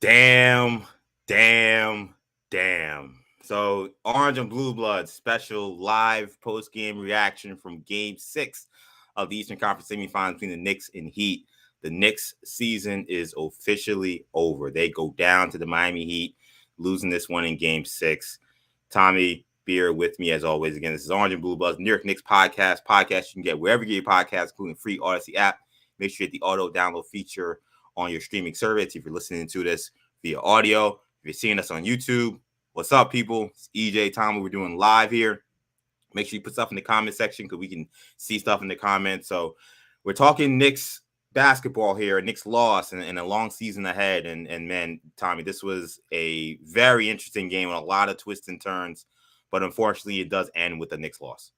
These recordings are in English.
Damn, damn, damn. So, Orange and Blue Blood special live post game reaction from game 6 of the Eastern Conference semifinals between the Knicks and Heat. The Knicks season is officially over. They go down to the Miami Heat, losing this one in game 6. Tommy Beer with me as always. Again, this is Orange and Blue Blood, New York Knicks podcast. Podcast you can get wherever you get your podcasts, including free Odyssey app. Make sure you hit the auto download feature on your streaming service. If you're listening to this via audio, if you're seeing us on YouTube, what's up, people? It's EJ Tommy. We're doing live here. Make sure you put stuff in the comment section because we can see stuff in the comments. So we're talking Knicks basketball here. Knicks loss and a long season ahead. And man, Tommy, this was a very interesting game with a lot of twists and turns. But unfortunately, it does end with a Knicks loss.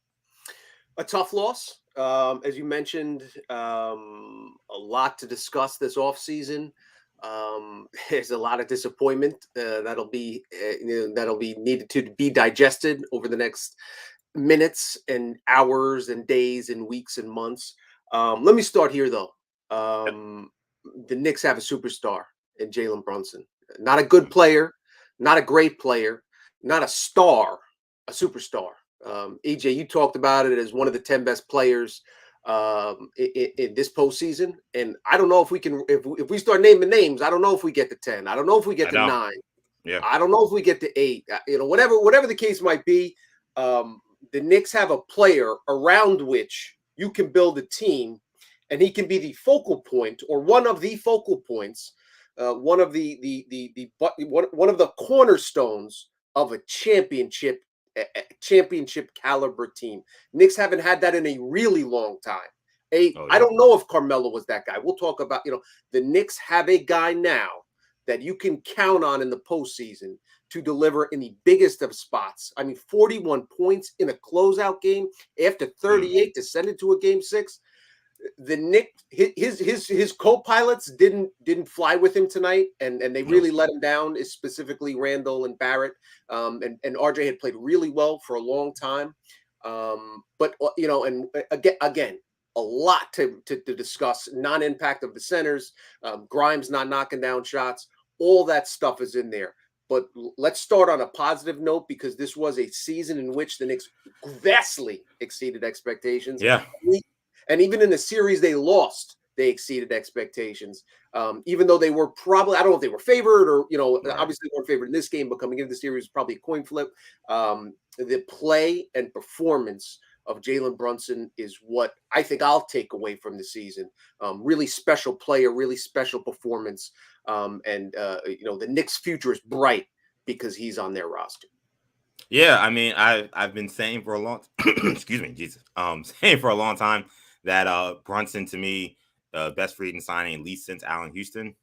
A tough loss. As you mentioned, a lot to discuss this offseason. There's a lot of disappointment that'll be needed to be digested over the next minutes and hours and days and weeks and months. Let me start here, though. The Knicks have a superstar in Jalen Brunson. Not a good player, not a great player, not a star, a superstar. EJ, you talked about it as one of the 10 best players in this postseason, and I don't know if we can. If we start naming names, I don't know if we get to 10. I don't know if we get to 9. Yeah, I don't know if we get to 8. Whatever the case might be, the Knicks have a player around which you can build a team, and he can be the focal point or one of the focal points, one of the cornerstones of a championship caliber team. Knicks haven't had that in a really long time. I don't know if Carmelo was that guy. We'll talk about, the Knicks have a guy now that you can count on in the postseason to deliver in the biggest of spots. I mean, 41 points in a closeout game after 38 to send it to a game 6. The Knicks, his co-pilots didn't fly with him tonight, and they really let him down. Is specifically Randle and Barrett, and RJ had played really well for a long time, but and again, a lot to discuss. Non-impact of the centers, Grimes not knocking down shots, all that stuff is in there. But let's start on a positive note because this was a season in which the Knicks vastly exceeded expectations. Yeah. And even in the series they lost, they exceeded expectations. Even though they were probably, I don't know if they were favored or, obviously they weren't favored in this game, but coming into the series, probably a coin flip. The play and performance of Jalen Brunson is what I think I'll take away from the season. Really special player, really special performance. The Knicks' future is bright because he's on their roster. Yeah, I mean, I've been saying for a long excuse me, Jesus. Saying for a long time that Brunson to me, best free agent signing at least since Allen Houston.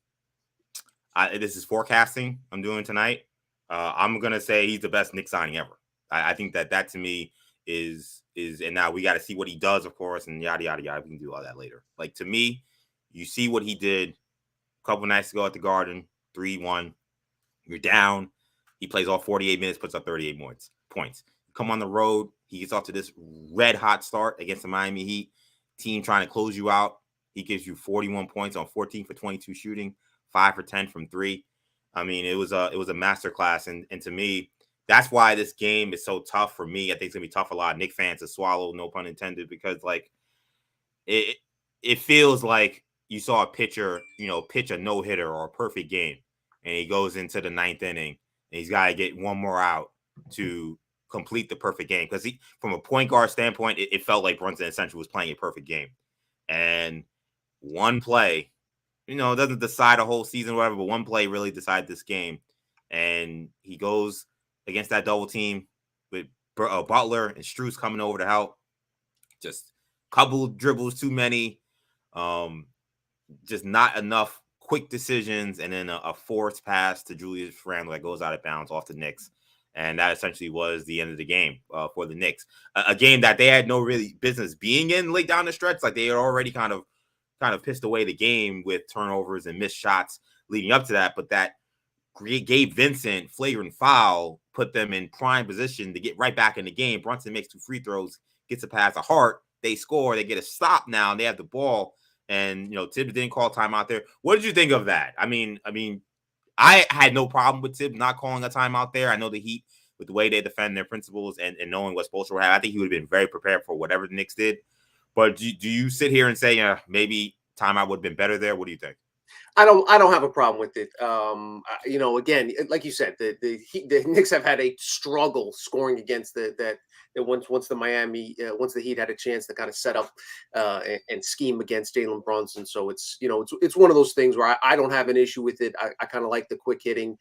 This is forecasting I'm doing tonight. I'm gonna say he's the best Knicks signing ever. I think that to me is and now we got to see what he does, of course, and yada yada yada. We can do all that later. Like to me, you see what he did a couple nights ago at the Garden, 3-1. You're down. He plays all 48 minutes, puts up 38 points. Come on the road. He gets off to this red hot start against the Miami Heat team trying to close you out. He gives you 41 points on 14 for 22 shooting, 5 for 10 from 3. I mean, it was a masterclass. And to me, that's why this game is so tough for me. I think it's going to be tough for a lot of Knicks fans to swallow, no pun intended, because like it feels like you saw a pitcher, pitch a no-hitter or a perfect game, and he goes into the 9th inning, and he's got to get one more out to complete the perfect game. Because from a point guard standpoint, it felt like Brunson essentially was playing a perfect game. And one play, doesn't decide a whole season or whatever, but one play really decided this game. And he goes against that double team with Butler and Strus coming over to help. Just a couple dribbles too many. Just not enough quick decisions, and then a forced pass to Julius Randle that goes out of bounds off the Knicks. And that essentially was the end of the game for the Knicks. A game that they had no really business being in late down the stretch. Like they had already kind of pissed away the game with turnovers and missed shots leading up to that. But that Gabe Vincent flagrant foul put them in prime position to get right back in the game. Brunson makes 2 free throws, gets a pass to Hart. They score. They get a stop now, and they have the ball. And Tibbs didn't call timeout there. What did you think of that? I mean, I had no problem with Tibbs not calling a timeout there. I know the Heat, with the way they defend their principles and knowing what Spoelstra would have, I think he would have been very prepared for whatever the Knicks did. But do you sit here and say, maybe timeout would have been better there? What do you think? I don't have a problem with it. Again, like you said, the Knicks have had a struggle scoring against that once the Heat had a chance to kind of set up and scheme against Jalen Brunson. So it's one of those things where I don't have an issue with it. I kind of like the quick hitting.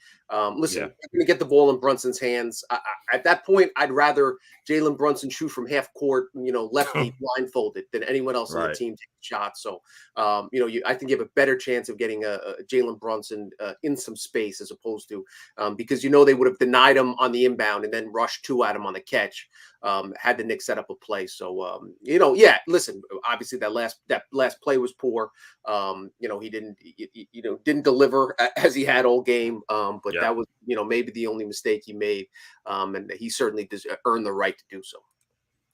Listen, Yeah. you're going to get the ball in Brunson's hands. At that point, I'd rather Jalen Brunson shoot from half court, lefty blindfolded than anyone else on the Right. team take shots. So I think you have a better chance of getting a Jalen Brunson in some space as opposed to because they would have denied him on the inbound and then rushed two at him on the catch had the Knicks set up a play. So listen, obviously that last play was poor. He didn't deliver as he had all game. But Yeah. that was maybe the only mistake he made, and he certainly earned the right to do so.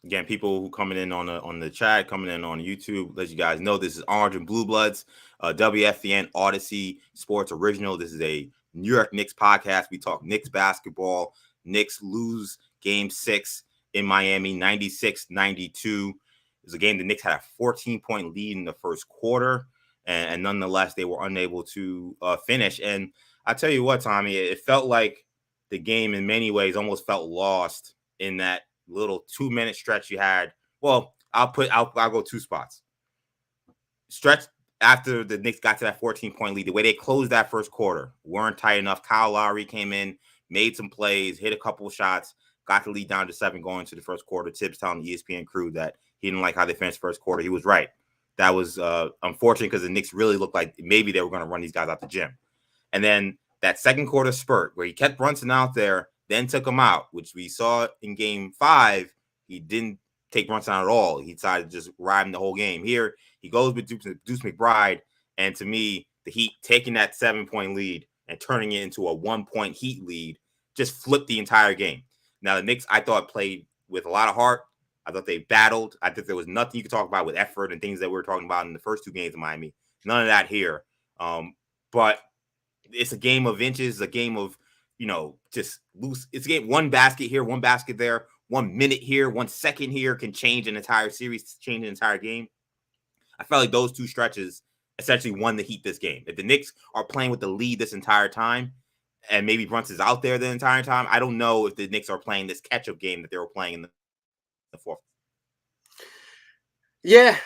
Again, people who coming in on the chat, coming in on YouTube, let you guys know this is Orange and Blue Bloods, WFDN Odyssey Sports Original. This is a New York Knicks podcast. We talk Knicks basketball. Knicks lose Game 6 in Miami, 96-92. It was a game the Knicks had a 14-point lead in the first quarter, and nonetheless, they were unable to finish. And I tell you what, Tommy, it felt like the game in many ways almost felt lost in that little 2-minute stretch you had. Well, I'll go two spots. Stretch after the Knicks got to that 14-point lead, the way they closed that first quarter weren't tight enough. Kyle Lowry came in, made some plays, hit a couple of shots, got the lead down to 7 going into the first quarter. Tibbs telling the ESPN crew that he didn't like how they finished first quarter. He was right. That was unfortunate because the Knicks really looked like maybe they were going to run these guys out the gym. And then that second quarter spurt where he kept Brunson out there, then took him out, which we saw in Game 5. He didn't take Brunson out at all. He decided to just ride him the whole game. Here, he goes with Deuce McBride, and to me, the Heat taking that 7-point lead and turning it into a 1-point Heat lead just flipped the entire game. Now, the Knicks, I thought, played with a lot of heart. I thought they battled. I think there was nothing you could talk about with effort and things that we were talking about in the first 2 games of Miami. None of that here. But it's a game of inches, a game of, just loose. It's a game, one basket here, one basket there, 1 minute here, 1 second here can change an entire series, change an entire game. I felt like those 2 stretches essentially won the Heat this game. If the Knicks are playing with the lead this entire time, and maybe Brunson's out there the entire time, I don't know if the Knicks are playing this catch-up game that they were playing in the fourth. Yeah,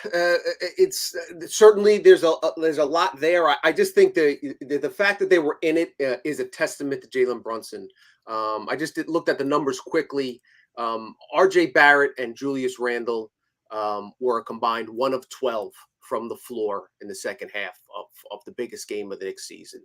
it's certainly there's a lot there. I just think the fact that they were in it is a testament to Jalen Brunson. I just looked at the numbers quickly. R.J. Barrett and Julius Randle were a combined 1 of 12 from the floor in the second half of the biggest game of the Knicks season.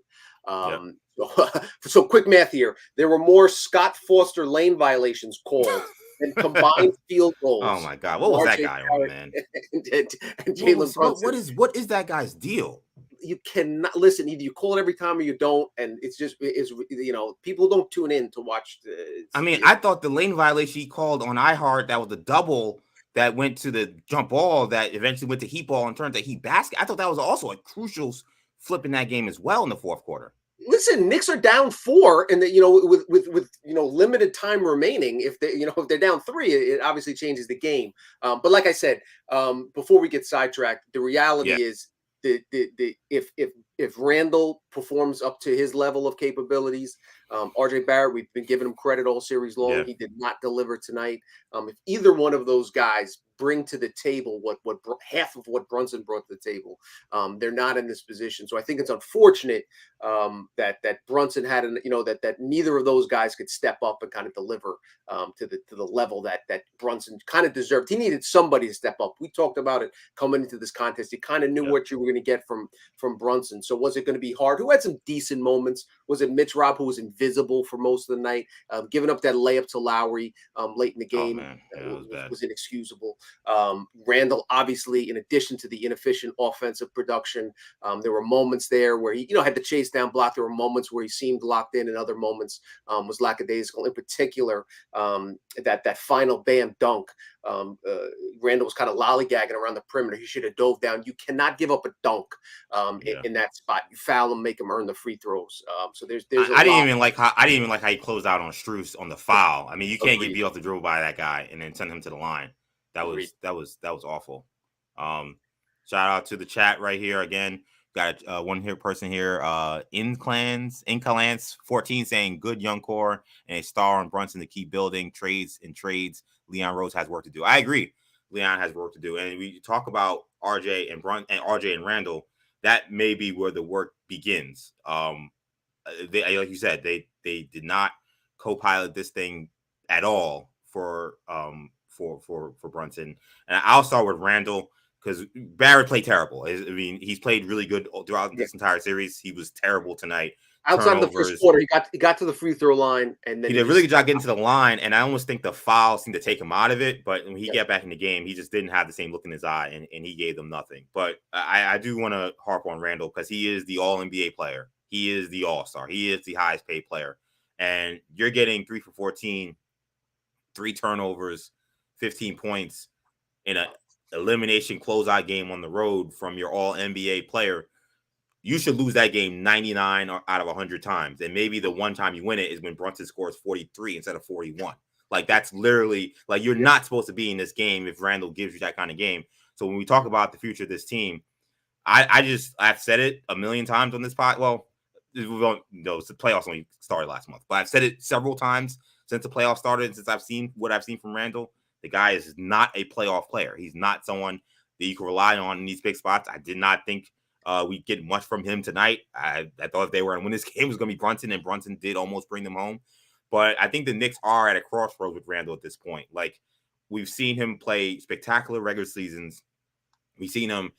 So quick math here. There were more Scott Foster lane violations called and combined field goals. Oh my God, what was that guy on, man? And Jalen Brunson. What is that guy's deal? You cannot listen. Either you call it every time or you don't, and it's people don't tune in to watch. I thought the lane violation he called on iHeart, that was the double that went to the jump ball that eventually went to Heat ball and turned to Heat basket. I thought that was also a crucial flip in that game as well in the fourth quarter. Listen, Knicks are down 4, and with limited time remaining. If they're down 3, it obviously changes the game. But like I said, before we get sidetracked, the reality is if Randle performs up to his level of capabilities, RJ Barrett, we've been giving him credit all series long. Yeah. He did not deliver tonight. If either one of those guys bring to the table what half of what Brunson brought to the table, they're not in this position. So I think it's unfortunate that Brunson had that neither of those guys could step up and kind of deliver to the level that Brunson kind of deserved. He needed somebody to step up. We talked about it coming into this contest. You kind of knew what you were going to get from Brunson. So was it going to be hard? Who had some decent moments? Was it Mitch Robb, who was invisible for most of the night, giving up that layup to Lowry late in the game? Was inexcusable. Randle, obviously, in addition to the inefficient offensive production, there were moments there where he had the chase down block. There were moments where he seemed locked in, and other moments was lackadaisical. In particular, that final Bam dunk Randle was kind of lollygagging around the perimeter. He should have dove down. You cannot give up a dunk Yeah. in that spot. You foul him, make him earn the free throws. So there's a I didn't lot. even like how he closed out on Strus on the foul. I mean, you can't get Agreed. beat off the dribble by that guy and then send him to the line. That Agreed. was awful. Shout out to the chat right here again. Got one person here. Incalance 14 saying good young core and a star on Brunson to keep building trades. Leon Rose has work to do. I agree. Leon has work to do, and we talk about RJ and Randle. That may be where the work begins. They, like you said, they did not co-pilot this thing at all for Brunson. And I'll start with Randle because Barrett played terrible. I mean, he's played really good throughout this entire series. He was terrible tonight. Outside of the first quarter, he got to the free throw line, and then he did a really good job getting to the line. And I almost think the foul seemed to take him out of it. But when he got back in the game, he just didn't have the same look in his eye, and he gave them nothing. But I do want to harp on Randle because he is the All NBA player. He is the All-Star. He is the highest paid player. And you're getting 3 for 14, 3 turnovers, 15 points in an elimination closeout game on the road from your All NBA player. You should lose that game 99 out of 100 times. And maybe the one time you win it is when Brunson scores 43 instead of 41. Like, that's literally, like, you're not supposed to be in this game if Randle gives you that kind of game. So when we talk about the future of this team, I've said it a million times on this pod. Well, the playoffs only started last month, but I've said it several times since the playoffs started, since I've seen what I've seen from Randle. The guy is not a playoff player. He's not someone that you can rely on in these big spots. I did not think we'd get much from him tonight. I thought if they were going to win this game, it was going to be Brunson, and Brunson did almost bring them home. But I think the Knicks are at a crossroads with Randle at this point. Like, we've seen him play spectacular regular seasons. We've seen him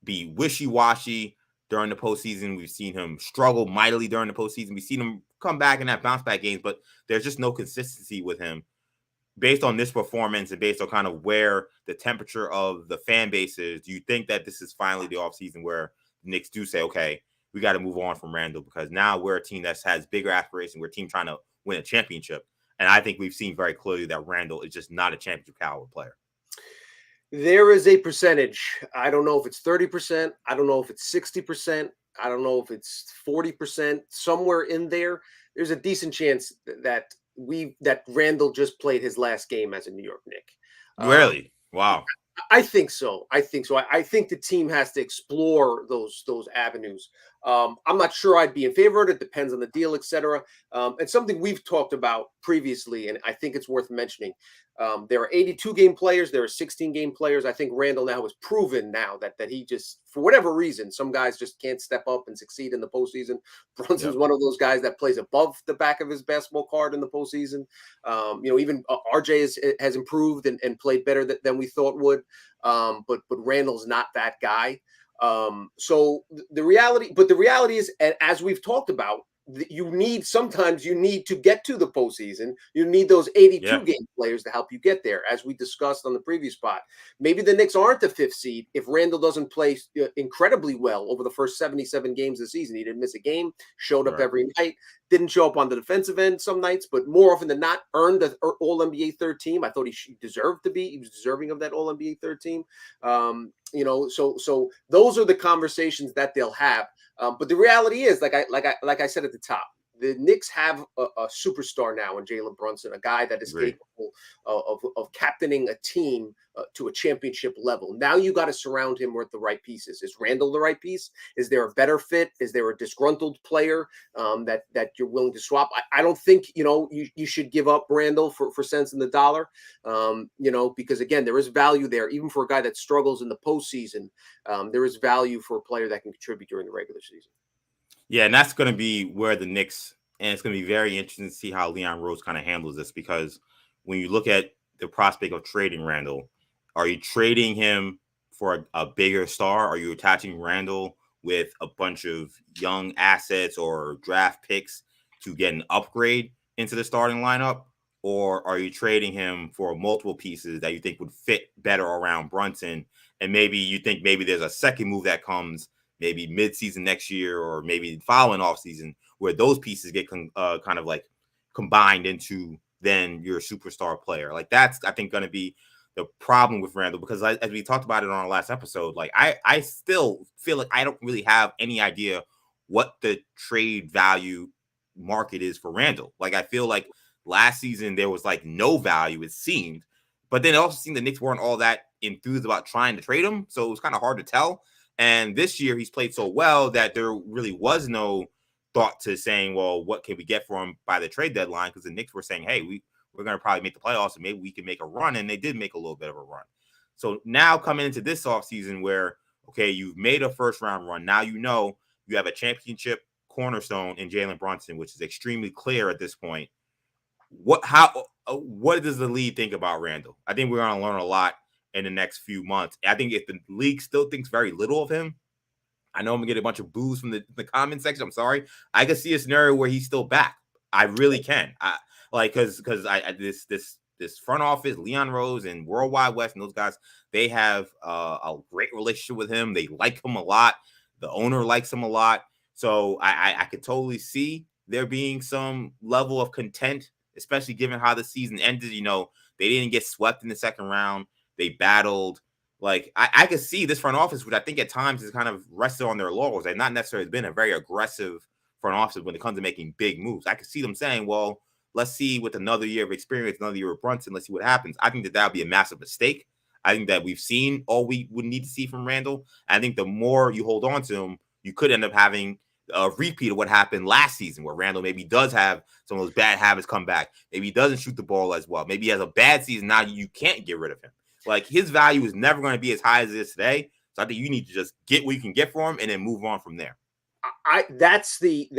be wishy-washy during the postseason. We've seen him struggle mightily during the postseason. We've seen him come back and have bounce-back games, but there's just no consistency with him. Based on this performance and based on kind of where the temperature of the fan base is, do you think that this is finally the offseason where the Knicks do say, okay, we got to move on from Randle because now we're a team that has bigger aspirations. We're a team trying to win a championship. And I think we've seen very clearly that Randle is just not a championship caliber player. There is a percentage. I don't know if it's 30%. I don't know if it's 60%. I don't know if it's 40%. Somewhere in there, there's a decent chance that Randle just played his last game as a New York Knick. Really? Wow. I think so. I think the team has to explore those avenues. I'm not sure I'd be in favor of it. It depends on the deal, etc. And something we've talked about previously, and I think it's worth mentioning. There are 82 game players. There are 16 game players. I think Randle now has proven now that he just, for whatever reason, some guys just can't step up and succeed in the postseason. Brunson's one of those guys that plays above the back of his basketball card in the postseason. Even RJ has improved and played better than we thought would. But Randle's not that guy. So the reality is, as we've talked about, sometimes you need to get to the postseason. You need those 82 game players to help you get there, as we discussed on the previous spot. Maybe the Knicks aren't the 5th seed if Randle doesn't play incredibly well over the first 77 games of the season. He didn't miss a game, showed up every night, didn't show up on the defensive end some nights, but more often than not earned the All NBA third team. I thought he deserved to be. He was deserving of that All NBA third team. So those are the conversations that they'll have. But the reality is, like I said at the top, the Knicks have a superstar now in Jalen Brunson, a guy that is capable of captaining a team to a championship level. Now you got to surround him with the right pieces. Is Randle the right piece? Is there a better fit? Is there a disgruntled player that you're willing to swap? I don't think you should give up Randle for cents in the dollar. Because again, there is value there, even for a guy that struggles in the postseason. There is value for a player that can contribute during the regular season. Yeah, and that's going to be where the Knicks, and it's going to be very interesting to see how Leon Rose kind of handles this, because when you look at the prospect of trading Randle, are you trading him for a bigger star? Are you attaching Randle with a bunch of young assets or draft picks to get an upgrade into the starting lineup? Or are you trading him for multiple pieces that you think would fit better around Brunson? And maybe you think maybe there's a second move that comes maybe mid-season next year or maybe following off-season where those pieces get kind of like combined into then your superstar player. Like, that's, I think, going to be the problem with Randle, because as we talked about it on our last episode, like I still feel like I don't really have any idea what the trade value market is for Randle. Like I feel like last season there was like no value, it seemed, but then it also seemed the Knicks weren't all that enthused about trying to trade him, so it was kind of hard to tell. And this year he's played so well that there really was no thought to saying, well, what can we get for him by the trade deadline? Because the Knicks were saying, hey, we're going to probably make the playoffs and maybe we can make a run. And they did make a little bit of a run. So now coming into this offseason where, okay, you've made a first round run. Now you know you have a championship cornerstone in Jalen Brunson, which is extremely clear at this point. What does the league think about Randle? I think we're going to learn a lot in the next few months. I think if the league still thinks very little of him, I know I'm going to get a bunch of boos from the comment section. I'm sorry. I can see a scenario where he's still back. I really can. Because this front office, Leon Rose and Worldwide West, and those guys, they have a great relationship with him. They like him a lot. The owner likes him a lot. So I could totally see there being some level of content, especially given how the season ended. You know, they didn't get swept in the second round. They battled. Like, I could see this front office, which I think at times has kind of rested on their laurels. They've not necessarily been a very aggressive front office when it comes to making big moves. I could see them saying, well, let's see with another year of experience, another year of Brunson, let's see what happens. I think that would be a massive mistake. I think that we've seen all we would need to see from Randle. I think the more you hold on to him, you could end up having a repeat of what happened last season, where Randle maybe does have some of those bad habits come back. Maybe he doesn't shoot the ball as well. Maybe he has a bad season. Now you can't get rid of him. Like, his value is never going to be as high as it is today. So I think you need to just get what you can get for him and then move on from there. That's the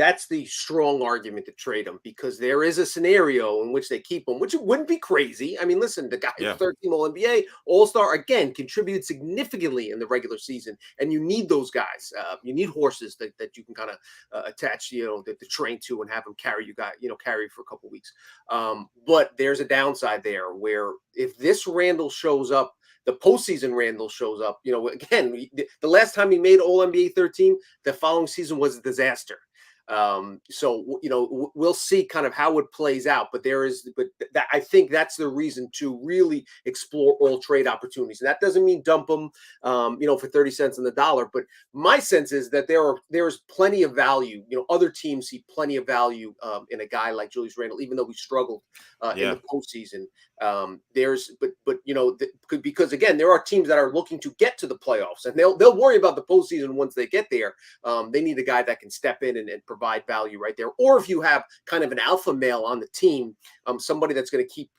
strong argument to trade him, because there is a scenario in which they keep him, which it wouldn't be crazy. I mean, listen, the guy who's 13 All-NBA, All-Star, again, contributed significantly in the regular season, and you need those guys. You need horses that you can kind of attach, the train to and have them carry carry for a couple of weeks. But there's a downside there where if this Randle shows up, the postseason Randle shows up, again, the last time he made All-NBA 13, the following season was a disaster. So, we'll see kind of how it plays out, but I think that's the reason to really explore all trade opportunities. And that doesn't mean dump them, for 30 cents on the dollar, but my sense is that there's plenty of value. Other teams see plenty of value in a guy like Julius Randle, even though we struggled in the postseason. Because again, there are teams that are looking to get to the playoffs, and they'll worry about the postseason once they get there. They need a guy that can step in and provide value right there. Or if you have kind of an alpha male on the team, somebody that's going to keep,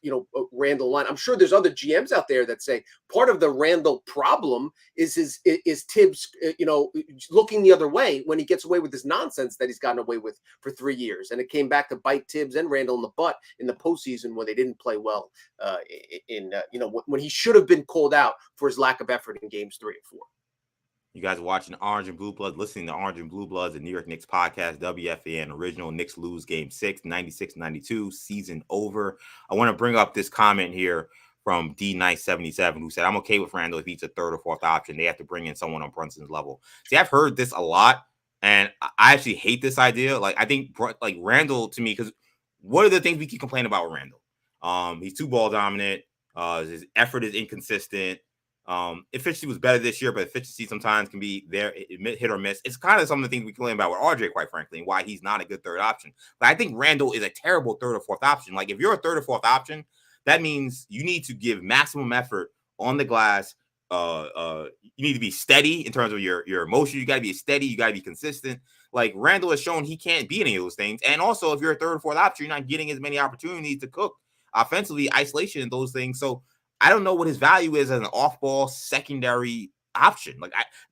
Randle line. I'm sure there's other GMs out there that say part of the Randle problem is Tibbs, looking the other way when he gets away with this nonsense that he's gotten away with for 3 years. And it came back to bite Tibbs and Randle in the butt in the postseason when they didn't play well when he should have been called out for his lack of effort in games 3 and 4. You guys are watching Orange and Blue Bloods, listening to Orange and Blue Bloods, the New York Knicks podcast, WFAN original. Knicks lose game 6, 96-92, season over. I want to bring up this comment here from D-Nice77, who said, I'm okay with Randle if he's a third or fourth option. They have to bring in someone on Brunson's level. See, I've heard this a lot, and I actually hate this idea. Like, I think, like, Randle, to me, because what are the things we keep complaining about with Randle? He's too ball dominant. His effort is inconsistent. Efficiency was better this year, but efficiency sometimes can be there, hit or miss. It's kind of some of the things we complain about with RJ, quite frankly, and why he's not a good third option. But I think Randle is a terrible third or fourth option. Like, if you're a third or fourth option, that means you need to give maximum effort on the glass. You need to be steady in terms of your emotion. You got to be steady. You got to be consistent. Like, Randle has shown he can't be any of those things. And also, if you're a third or fourth option, you're not getting as many opportunities to cook offensively, isolation, and those things. So I don't know what his value is as an off-ball secondary option.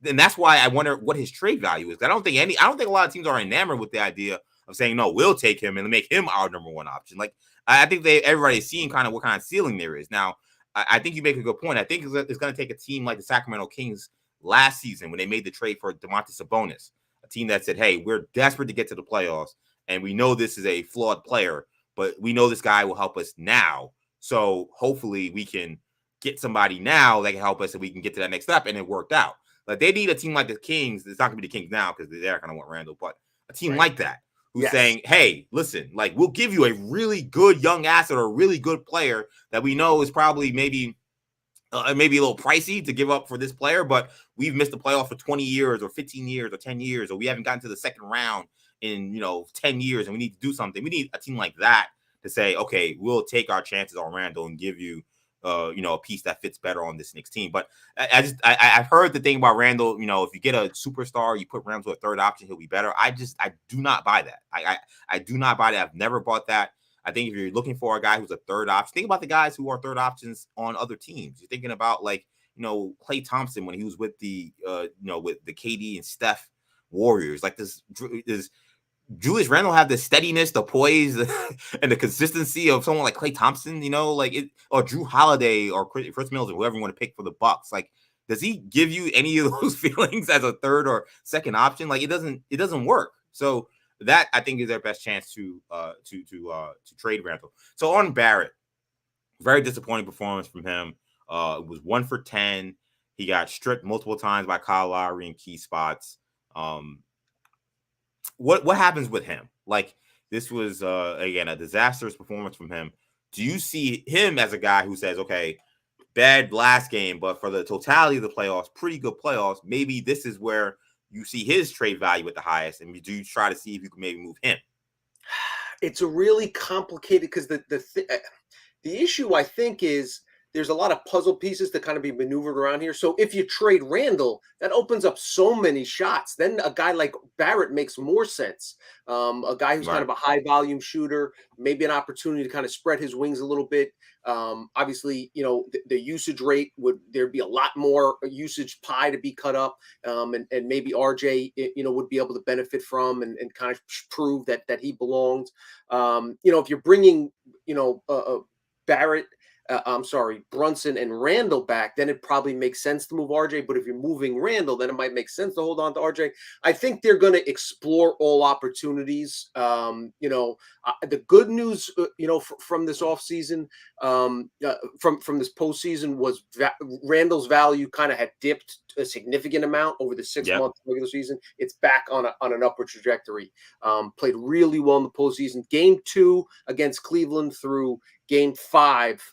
And that's why I wonder what his trade value is. I don't think a lot of teams are enamored with the idea of saying, no, we'll take him and make him our number one option. Like, I think everybody's seeing kind of what kind of ceiling there is. Now, I think you make a good point. I think it's going to take a team like the Sacramento Kings last season when they made the trade for Domantas Sabonis, a team that said, hey, we're desperate to get to the playoffs, and we know this is a flawed player, but we know this guy will help us now. So hopefully we can get somebody now that can help us and we can get to that next step. And it worked out. Like, they need a team like the Kings. It's not going to be the Kings now because they're going to want Randle, but a team like that who's saying, hey, listen, like, we'll give you a really good young asset or a really good player that we know is probably maybe maybe a little pricey to give up for this player, but we've missed the playoff for 20 years or 15 years or 10 years, or we haven't gotten to the second round in 10 years, and we need to do something. We need a team like that to say, okay, we'll take our chances on Randle and give you a piece that fits better on this Knicks team. But I've heard the thing about Randle, if you get a superstar, you put Randle to a third option, he'll be better. I do not buy that. I do not buy that. I've never bought that. I think if you're looking for a guy who's a third option, think about the guys who are third options on other teams. You're thinking about Klay Thompson when he was with the with the KD and Steph Warriors. Like this Julius Randle have the steadiness, the poise, and the consistency of someone like Klay Thompson, or Drew Holiday or Chris Mills or whoever you want to pick for the Bucks. Like, does he give you any of those feelings as a third or second option? Like, it doesn't work. So that I think is their best chance to trade Randle. So on Barrett, very disappointing performance from him. It was 1 for 10. He got stripped multiple times by Kyle Lowry in key spots. What happens with him? Like, this was again a disastrous performance from him. Do you see him as a guy who says, okay, bad last game, but for the totality of the playoffs, pretty good playoffs, maybe this is where you see his trade value at the highest, and do you try to see if you can maybe move him? It's a really complicated, because the issue I think is there's a lot of puzzle pieces to kind of be maneuvered around here. So if you trade Randle, that opens up so many shots. Then a guy like Barrett makes more sense. A guy who's kind of a high volume shooter, maybe an opportunity to kind of spread his wings a little bit. Obviously, the usage rate there'd be a lot more usage pie to be cut up, and maybe RJ, would be able to benefit from and kind of prove that he belongs. If you're bringing, Barrett. Brunson and Randle back, then it probably makes sense to move RJ. But if you're moving Randle, then it might make sense to hold on to RJ. I think they're going to explore all opportunities. The good news, from this offseason, from this postseason was Randle's value kind of had dipped a significant amount over the 6 months regular season. It's back on an upward trajectory. Played really well in the postseason. Game 2 against Cleveland through Game 5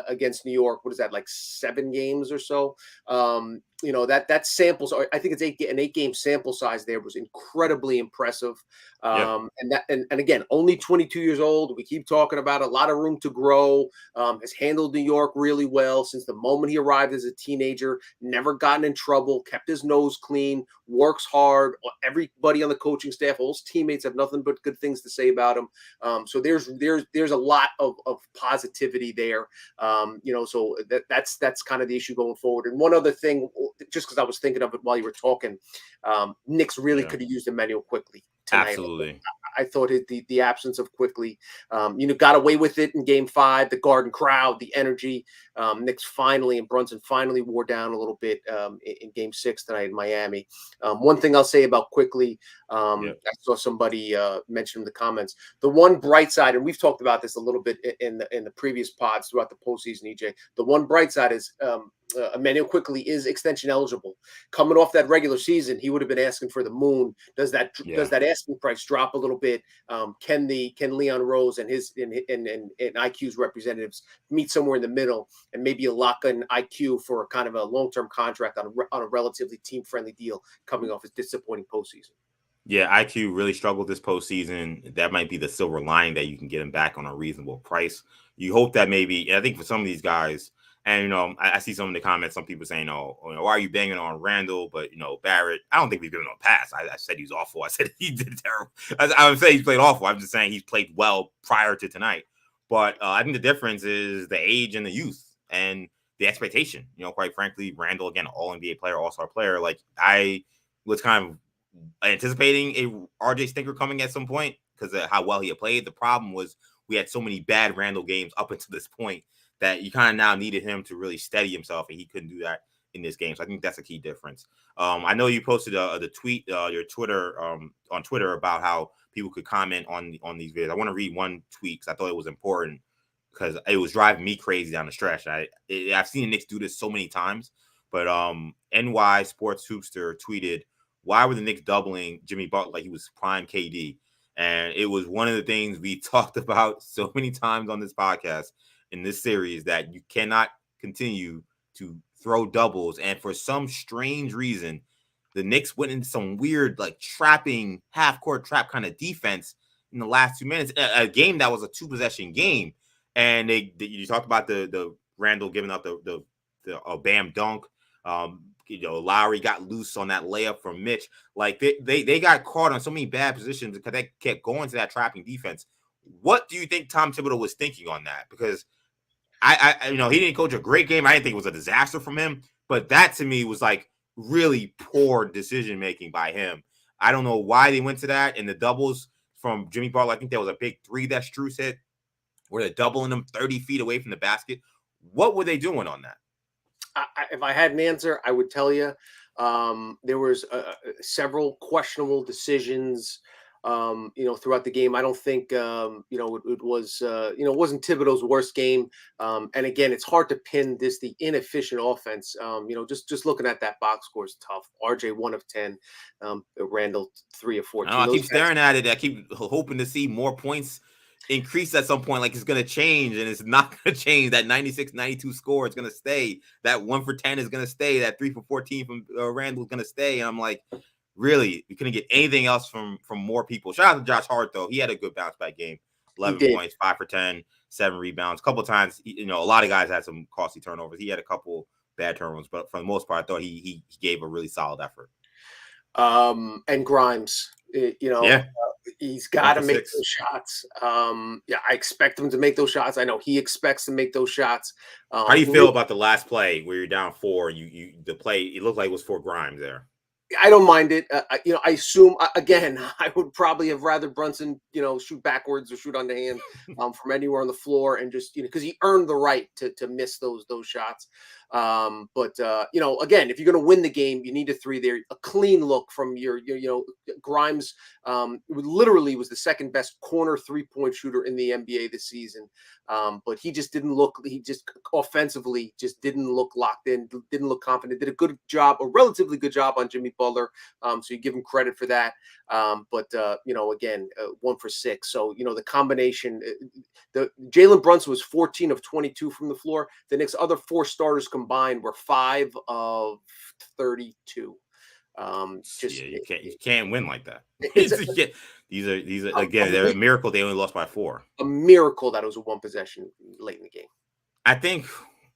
against New York. What is that, like 7 games or so? That samples. I think it's an 8-game sample size there was incredibly impressive. And again, only 22 years old. We keep talking about a lot of room to grow. Has handled New York really well since the moment he arrived as a teenager. Never gotten in trouble. Kept his nose clean. Works hard. Everybody on the coaching staff, all his teammates have nothing but good things to say about him. So there's a lot of positivity there. So that's kind of the issue going forward. And one other thing, just because I was thinking of it while you were talking, Knicks really could have used Emmanuel Quickly tonight. Absolutely. I thought the absence of Quickly, got away with it in Game 5. The Garden crowd, the energy. Knicks finally and Brunson finally wore down a little bit in Game 6 tonight in Miami. One thing I'll say about Quickly, I saw somebody mention in the comments. The one bright side, and we've talked about this a little bit in the previous pods throughout the postseason, EJ. The one bright side is Emmanuel Quickly is extension eligible. Coming off that regular season, he would have been asking for the moon. Does that asking price drop a little bit? Can Leon Rose and his and IQ's representatives meet somewhere in the middle and maybe a lock in IQ for a kind of a long-term contract on a relatively team-friendly deal coming off his disappointing postseason? Yeah, IQ really struggled this postseason. That might be the silver lining that you can get him back on a reasonable price. You hope that maybe, I think for some of these guys, and I see some of the comments, some people saying, why are you banging on Randle? But Barrett, I don't think we've given him a pass. I said he's awful. I said he did terrible. I would say he's played awful. I'm just saying he's played well prior to tonight. But I think the difference is the age and the youth and the expectation. Quite frankly, Randle, again, all NBA player, all-star player. Like, I was kind of anticipating a RJ stinker coming at some point because of how well he had played. The problem was we had so many bad Randle games up until this point that you kind of now needed him to really steady himself, and he couldn't do that in this game. So I think that's a key difference. I know you posted the tweet, your Twitter, on Twitter about how people could comment on these videos. I want to read one tweet because I thought it was important because it was driving me crazy down the stretch. I've seen the Knicks do this so many times, but NY Sports Hoopster tweeted, "Why were the Knicks doubling Jimmy Butler like he was prime KD?" And it was one of the things we talked about so many times on this podcast in this series, that you cannot continue to throw doubles, and for some strange reason, the Knicks went into some weird like trapping half court trap kind of defense in the last 2 minutes. A game that was a 2-possession game, and you talked about the Randle giving up the Bam dunk. Lowry got loose on that layup from Mitch. Like they got caught on so many bad positions because they kept going to that trapping defense. What do you think Tom Thibodeau was thinking on that? Because I he didn't coach a great game. I didn't think it was a disaster from him, but that to me was like really poor decision making by him. I don't know why they went to that. And the doubles from Jimmy Butler, I think there was a big 3 that Strus hit, where they're doubling them 30 feet away from the basket. What were they doing on that? If I had an answer, I would tell you. There was several questionable decisions, throughout the game. I don't think, it was, it wasn't Thibodeau's worst game. And again, it's hard to pin the inefficient offense. Just looking at that box score is tough. RJ 1 of 10, Randle 3 of 14. I keep staring at it. I keep hoping to see more points increase at some point, like it's going to change, and it's not going to change. That 96-92 score is going to stay. That 1 for 10 is going to stay. That 3 for 14 from Randle is going to stay. And I'm like, really, we couldn't get anything else from more people. Shout out to Josh Hart, though. He had a good bounce back game. 11 points, 5 for 10, 7 rebounds. A couple of times, a lot of guys had some costly turnovers. He had a couple bad turnovers, but for the most part, I thought he gave a really solid effort. And Grimes, yeah. He's got to make those shots. I expect him to make those shots. I know he expects to make those shots. How do you feel about the last play where you're down 4? The play, it looked like it was for Grimes there. I don't mind it. I assume again, I would probably have rather Brunson, shoot backwards or shoot on the hand from anywhere on the floor, and just because he earned the right to miss those shots. But again, if you're going to win the game, you need a 3 there, a clean look from your Grimes. Literally was the second best corner 3-point shooter in the NBA this season. But he just didn't look. He just offensively just didn't look locked in. Didn't look confident. Did a relatively good job on Jimmy Butler. So you give him credit for that. But again, 1 for 6. So the combination. The Jalen Brunson was 14 of 22 from the floor. The Knicks' other 4 starters combined were 5 of 32. You can't win like that. These are again, they're a miracle. They only lost by 4. A miracle that it was a 1 possession late in the game. I think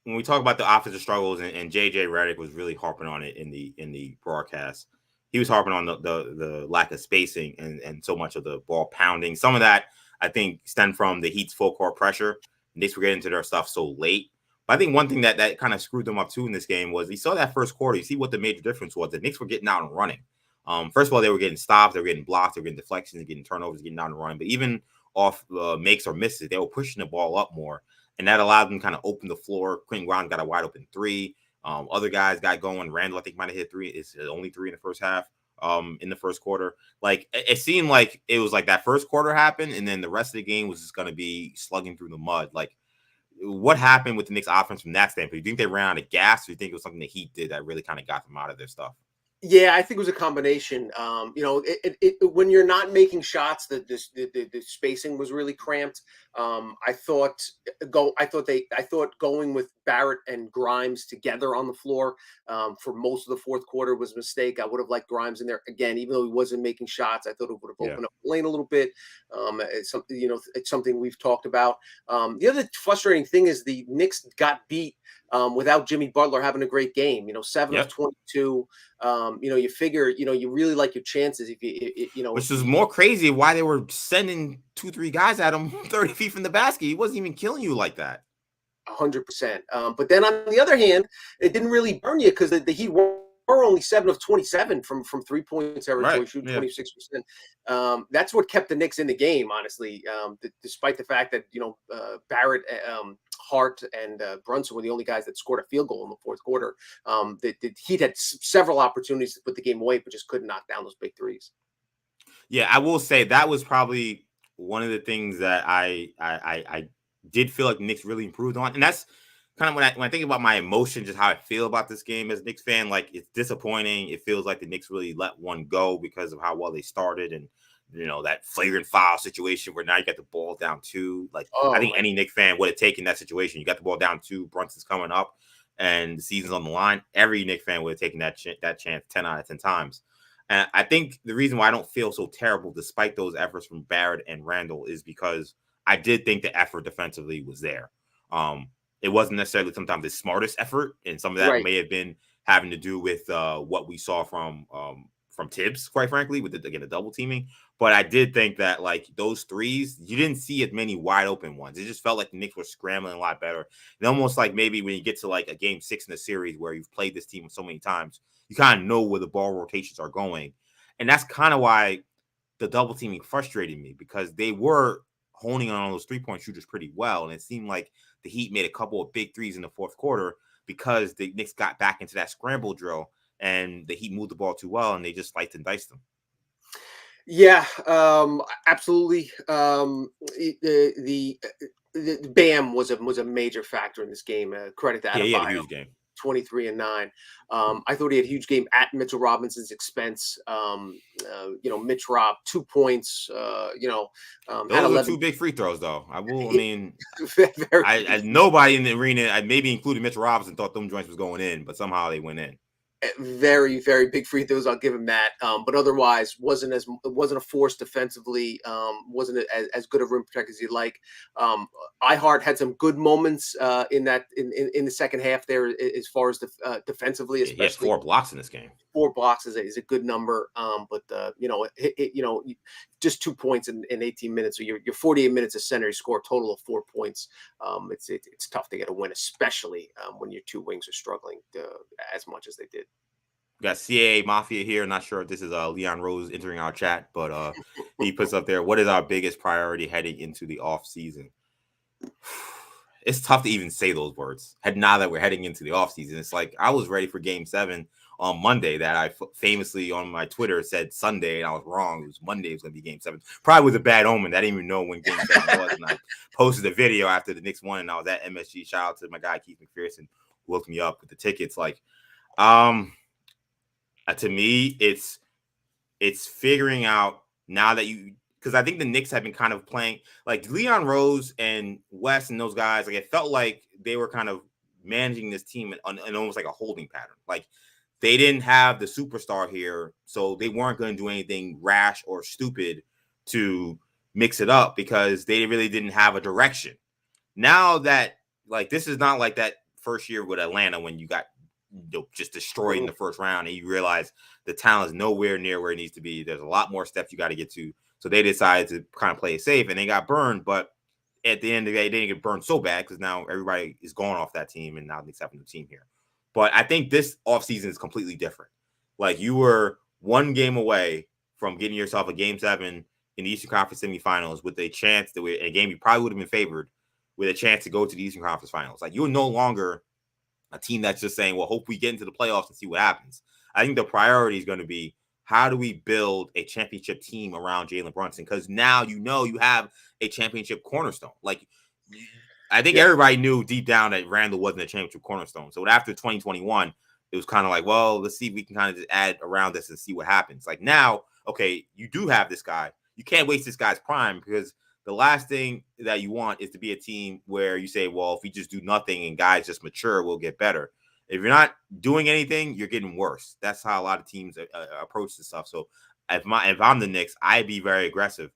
when we talk about the offensive struggles, and JJ Redick was really harping on it in the broadcast. He was harping on the lack of spacing and so much of the ball pounding. Some of that I think stemmed from the Heat's full court pressure. Knicks were getting into their stuff so late. But I think one thing that kind of screwed them up too in this game was you saw that first quarter. You see what the major difference was. The Knicks were getting out and running. First of all, they were getting stops, they were getting blocks, they were getting deflections, getting turnovers, getting out and running. But even off makes or misses, they were pushing the ball up more, and that allowed them to kind of open the floor. Quentin Grimes got a wide open 3. Other guys got going. Randle, I think, might have hit 3. It's only 3 in the first half. In the first quarter, like it seemed like it was like that first quarter happened, and then the rest of the game was just going to be slugging through the mud. Like, what happened with the Knicks offense from that standpoint? Do you think they ran out of gas, or do you think it was something the Heat did that really kind of got them out of their stuff? Yeah, I think it was a combination. When you're not making shots, the spacing was really cramped. I thought going with Barrett and Grimes together on the floor for most of the fourth quarter was a mistake. I would have liked Grimes in there again, even though he wasn't making shots. I thought it would have opened up the lane a little bit. It's something we've talked about. The other frustrating thing is the Knicks got beat without Jimmy Butler having a great game. 7 of 22. You figure, you really like your chances if you which is more crazy why they were sending 2-3 guys at him 30 feet from the basket. He wasn't even killing you like that. 100%. But then on the other hand, it didn't really burn you because the Heat were only 7 of 27 from 3-point territory, shooting 26%. That's what kept the Knicks in the game, honestly. Despite the fact that Barrett, Hart, and Brunson were the only guys that scored a field goal in the fourth quarter. The Heat had several opportunities to put the game away, but just couldn't knock down those big threes. Yeah, I will say that was probably one of the things that I did feel like the Knicks really improved on, and that's kind of when I think about my emotion, just how I feel about this game as a Knicks fan. Like, it's disappointing. It feels like the Knicks really let one go because of how well they started, and that flagrant foul situation where now you got the ball down 2. Like, I think any Knicks fan would have taken that situation. You got the ball down 2, Brunson's coming up, and the season's on the line, every Knicks fan would have taken that chance 10 out of 10 times. And I think the reason why I don't feel so terrible despite those efforts from Barrett and Randle is because I did think the effort defensively was there. It wasn't necessarily sometimes the smartest effort, and some of that Right. may have been having to do with what we saw from Tibbs, quite frankly, with the double teaming. But I did think that like those threes, you didn't see as many wide open ones. It just felt like the Knicks were scrambling a lot better. And almost like maybe when you get to like a game 6 in a series where you've played this team so many times, you kind of know where the ball rotations are going. And that's kind of why the double teaming frustrated me, because they were honing on those 3-point shooters pretty well. And it seemed like the Heat made a couple of big threes in the fourth quarter because the Knicks got back into that scramble drill and the Heat moved the ball too well and they just sliced and diced them. Yeah, absolutely. The Bam was a major factor in this game. Credit to Yeah, he had a Adebayo. huge game. 23 and 9. I thought he had a huge game at Mitchell Robinson's expense. Mitch Rob 2 points. Had Those are 11. two big free throws, though. I mean, Very big. nobody in the arena, maybe including Mitch Robinson, thought them joints was going in, but somehow they went in. Very, very big free throws. I'll give him that. But otherwise, wasn't a force defensively. Wasn't as good a rim protector as you'd like. Ihart had some good moments in the second half there, as far as defensively, He had especially. 4 blocks in this game. 4 blocks is a good number. But just 2 points in 18 minutes. So you're 48 minutes of center. You score a total of 4 points. It's tough to get a win, especially when your two wings are struggling as much as they did. We got CAA Mafia here. Not sure if this is Leon Rose entering our chat, but he puts up there, what is our biggest priority heading into the off season? It's tough to even say those words. Now that we're heading into the off season, it's like I was ready for Game 7 on Monday. That I famously on my Twitter said Sunday, and I was wrong. It was Monday. It was going to be Game 7. Probably was a bad omen. I didn't even know when Game 7 was, and I posted a video after the Knicks won, and I was at MSG. Shout out to my guy Keith McPherson, who hooked me up with the tickets. Like, to me, it's figuring out now that because I think the Knicks have been kind of playing like Leon Rose and Wes and those guys. Like, it felt like they were kind of managing this team in almost like a holding pattern. Like, they didn't have the superstar here, so they weren't going to do anything rash or stupid to mix it up because they really didn't have a direction. Now that, like, this is not like that first year with Atlanta when you got just destroyed in the first round and you realize the talent is nowhere near where it needs to be. There's a lot more steps you got to get to. So they decided to kind of play it safe and they got burned. But at the end of the day, they didn't get burned so bad because now everybody is going off that team and now the Knicks have a new team here. But I think this offseason is completely different. Like, you were one game away from getting yourself a Game 7 in the Eastern Conference semifinals with a chance that a game you probably would have been favored with a chance to go to the Eastern Conference finals. Like, you're no longer a team that's just saying, well, hope we get into the playoffs and see what happens. I think the priority is going to be, how do we build a championship team around Jalen Brunson? Because now you have a championship cornerstone. Like, I think everybody knew deep down that Randle wasn't a championship cornerstone. So after 2021, it was kind of like, well, let's see if we can kind of just add around this and see what happens. Like, now, okay, you do have this guy. You can't waste this guy's prime, because the last thing that you want is to be a team where you say, well, if we just do nothing and guys just mature, we'll get better. If you're not doing anything, you're getting worse. That's how a lot of teams approach this stuff. So if I'm the Knicks, I'd be very aggressive.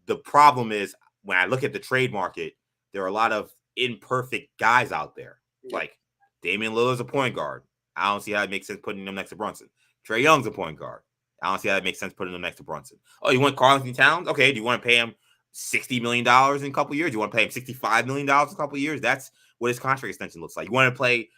The problem is, when I look at the trade market, there are a lot of imperfect guys out there. Like, Damian Lillard's a point guard. I don't see how it makes sense putting him next to Brunson. Trae Young's a point guard. I don't see how it makes sense putting him next to Brunson. Oh, you want Karl-Anthony Towns? Okay, do you want to pay him $60 million in a couple of years? You want to pay him $65 million in a couple of years? That's what his contract extension looks like. You want to play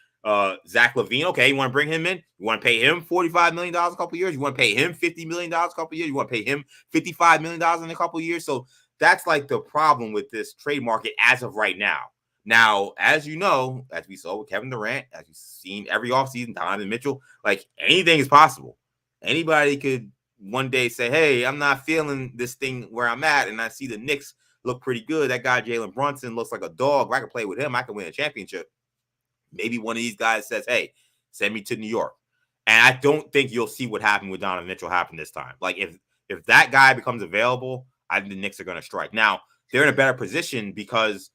Zach LaVine? Okay, you want to bring him in? You want to pay him $45 million a couple of years? You want to pay him $50 million a couple of years? You want to pay him $55 million in a couple of years? So that's like the problem with this trade market as of right now. Now, as you know, as we saw with Kevin Durant, as you've seen every offseason, Donovan Mitchell, like, anything is possible. Anybody could one day say, hey, I'm not feeling this thing where I'm at, and I see the Knicks look pretty good. That guy, Jalen Brunson, looks like a dog. If I can play with him, I can win a championship. Maybe one of these guys says, hey, send me to New York. And I don't think you'll see what happened with Donovan Mitchell happen this time. Like, if that guy becomes available, I think the Knicks are going to strike. Now, they're in a better position because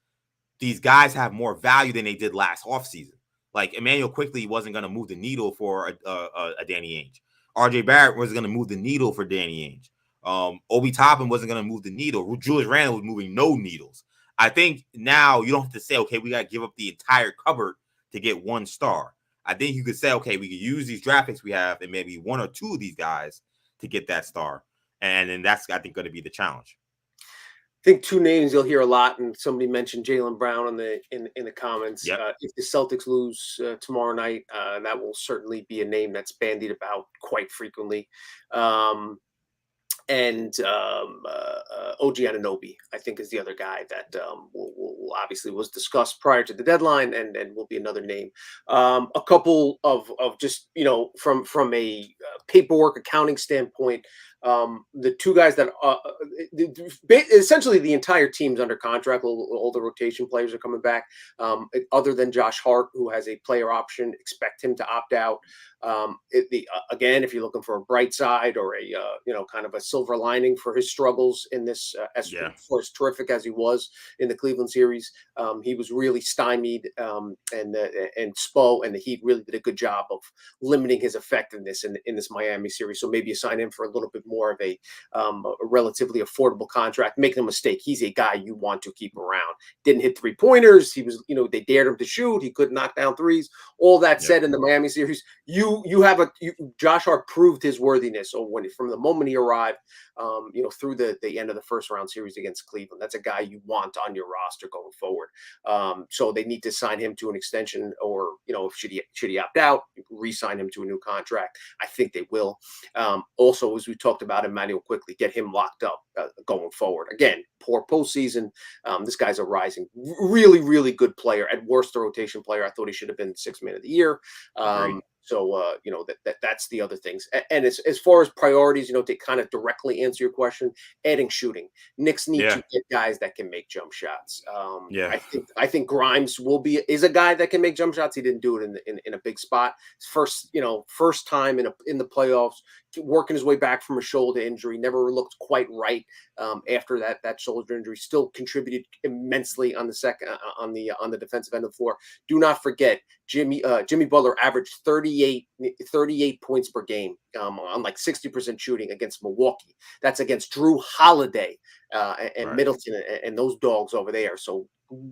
these guys have more value than they did last offseason. Like Emmanuel quickly wasn't going to move the needle for a Danny Ainge. RJ Barrett wasn't going to move the needle for Danny Ainge. Obi Toppin wasn't going to move the needle. Julius Randle was moving no needles. I think now you don't have to say, okay, we got to give up the entire cupboard to get one star. I think you could say, okay, we could use these draft picks we have and maybe one or two of these guys to get that star. And then that's, I think, going to be the challenge. I think two names you'll hear a lot, and somebody mentioned Jaylen Brown in the comments. Yep. If the Celtics lose tomorrow night, that will certainly be a name that's bandied about quite frequently. And OG Anunoby, I think, is the other guy that will obviously was discussed prior to the deadline, and will be another name. A couple of just, from a paperwork accounting standpoint, the two guys that essentially the entire team's under contract. All the rotation players are coming back, other than Josh Hart, who has a player option. Expect him to opt out. Again, if you're looking for a bright side or a kind of a silver lining for his struggles in this, as terrific as he was in the Cleveland series, he was really stymied, and Spo and the Heat really did a good job of limiting his effectiveness in this Miami series. So maybe you sign him for a little bit more of a relatively affordable contract. Make no mistake, he's a guy you want to keep around. Didn't hit 3-pointers. He was, they dared him to shoot. He couldn't knock down threes. All that said, in the Miami series, Josh Hart proved his worthiness from the moment he arrived, through the end of the first round series against Cleveland. That's a guy you want on your roster going forward. So they need to sign him to an extension, or should he opt out, re-sign him to a new contract. I think they will. Also, as we talked about, Emmanuel quickly, get him locked up going forward. Again, poor postseason. This guy's a rising, really, really good player. At worst, a rotation player. I thought he should have been sixth man of the year. So, that's the other things. And as far as priorities, to kind of directly answer your question, adding shooting. Knicks need to get guys that can make jump shots. I think Grimes is a guy that can make jump shots. He didn't do it in a big spot. First time in the playoffs, working his way back from a shoulder injury, never looked quite right after that shoulder injury. Still contributed immensely on the defensive end of the floor. Do not forget, Jimmy Butler averaged 38 points per game on like 60% shooting against Milwaukee. That's against Drew Holiday and Middleton and those dogs over there. So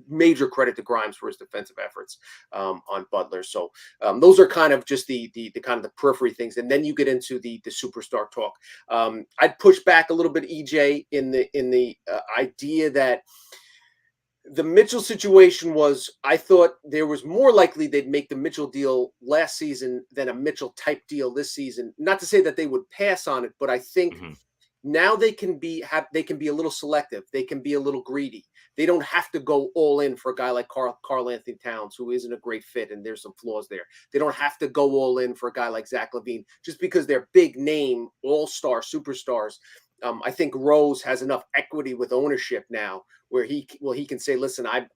major credit to Grimes for his defensive efforts on Butler. So those are kind of just the kind of the periphery things, and then you get into the superstar talk. I'd push back a little bit, EJ, in the idea that the Mitchell situation was, I thought there was more likely they'd make the Mitchell deal last season than a Mitchell type deal this season. Not to say that they would pass on it, but I think now they can be a little selective. They can be a little greedy. They don't have to go all in for a guy like Karl Anthony Towns, who isn't a great fit, and there's some flaws there. They don't have to go all in for a guy like Zach LaVine just because they're big name, all-star, superstars. I think Rose has enough equity with ownership now where he can say, listen, I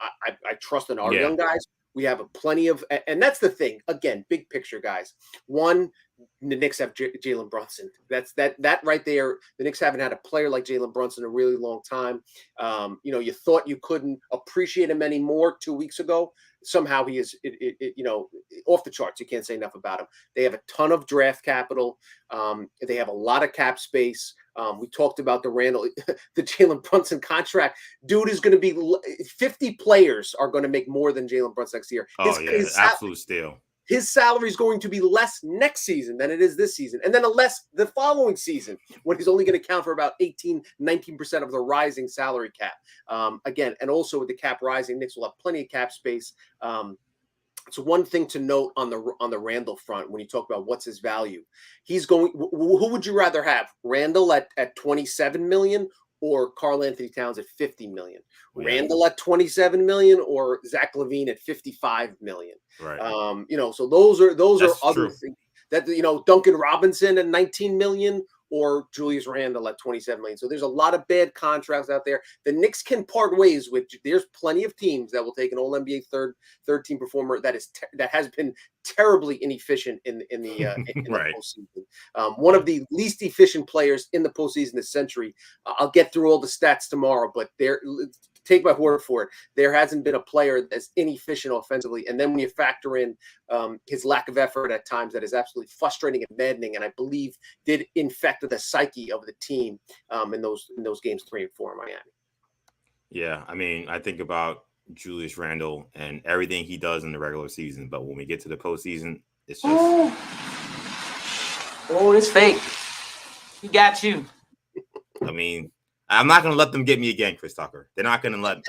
trust in our young guys. We have plenty of, and that's the thing. Again, big picture, guys. One, the Knicks have Jalen Brunson. That's that right there. The Knicks haven't had a player like Jalen Brunson in a really long time. You thought you couldn't appreciate him anymore 2 weeks ago. Somehow he is, off the charts. You can't say enough about him. They have a ton of draft capital. They have a lot of cap space. We talked about the Jalen Brunson contract. Dude is going to be 50 players are going to make more than Jalen Brunson next year. Absolute steal. His salary is going to be less next season than it is this season. And then less the following season when he's only going to count for about 19% of the rising salary cap. Again, and also with the cap rising, Knicks will have plenty of cap space. So one thing to note on the Randle front, when you talk about what's his value, who would you rather have? Randle at 27 million or Karl Anthony Towns at 50 million? Randle at 27 million or Zach LaVine at 55 million? Right. So those are That's other true. things that, Duncan Robinson at 19 million or Julius Randle at 27 million. So there's a lot of bad contracts out there. The Knicks can part ways with. There's plenty of teams that will take an All-NBA third team performer that has been terribly inefficient in the postseason. One of the least efficient players in the postseason this century. I'll get through all the stats tomorrow, but take my word for it. There hasn't been a player that's inefficient offensively. And then when you factor in his lack of effort at times, that is absolutely frustrating and maddening, and I believe did infect the psyche of the team in those games 3 and 4 in Miami. Yeah, I mean, I think about Julius Randle and everything he does in the regular season, but when we get to the postseason, it's just it's fake. He got you. I mean, I'm not gonna let them get me again, Chris Tucker. I'm not gonna let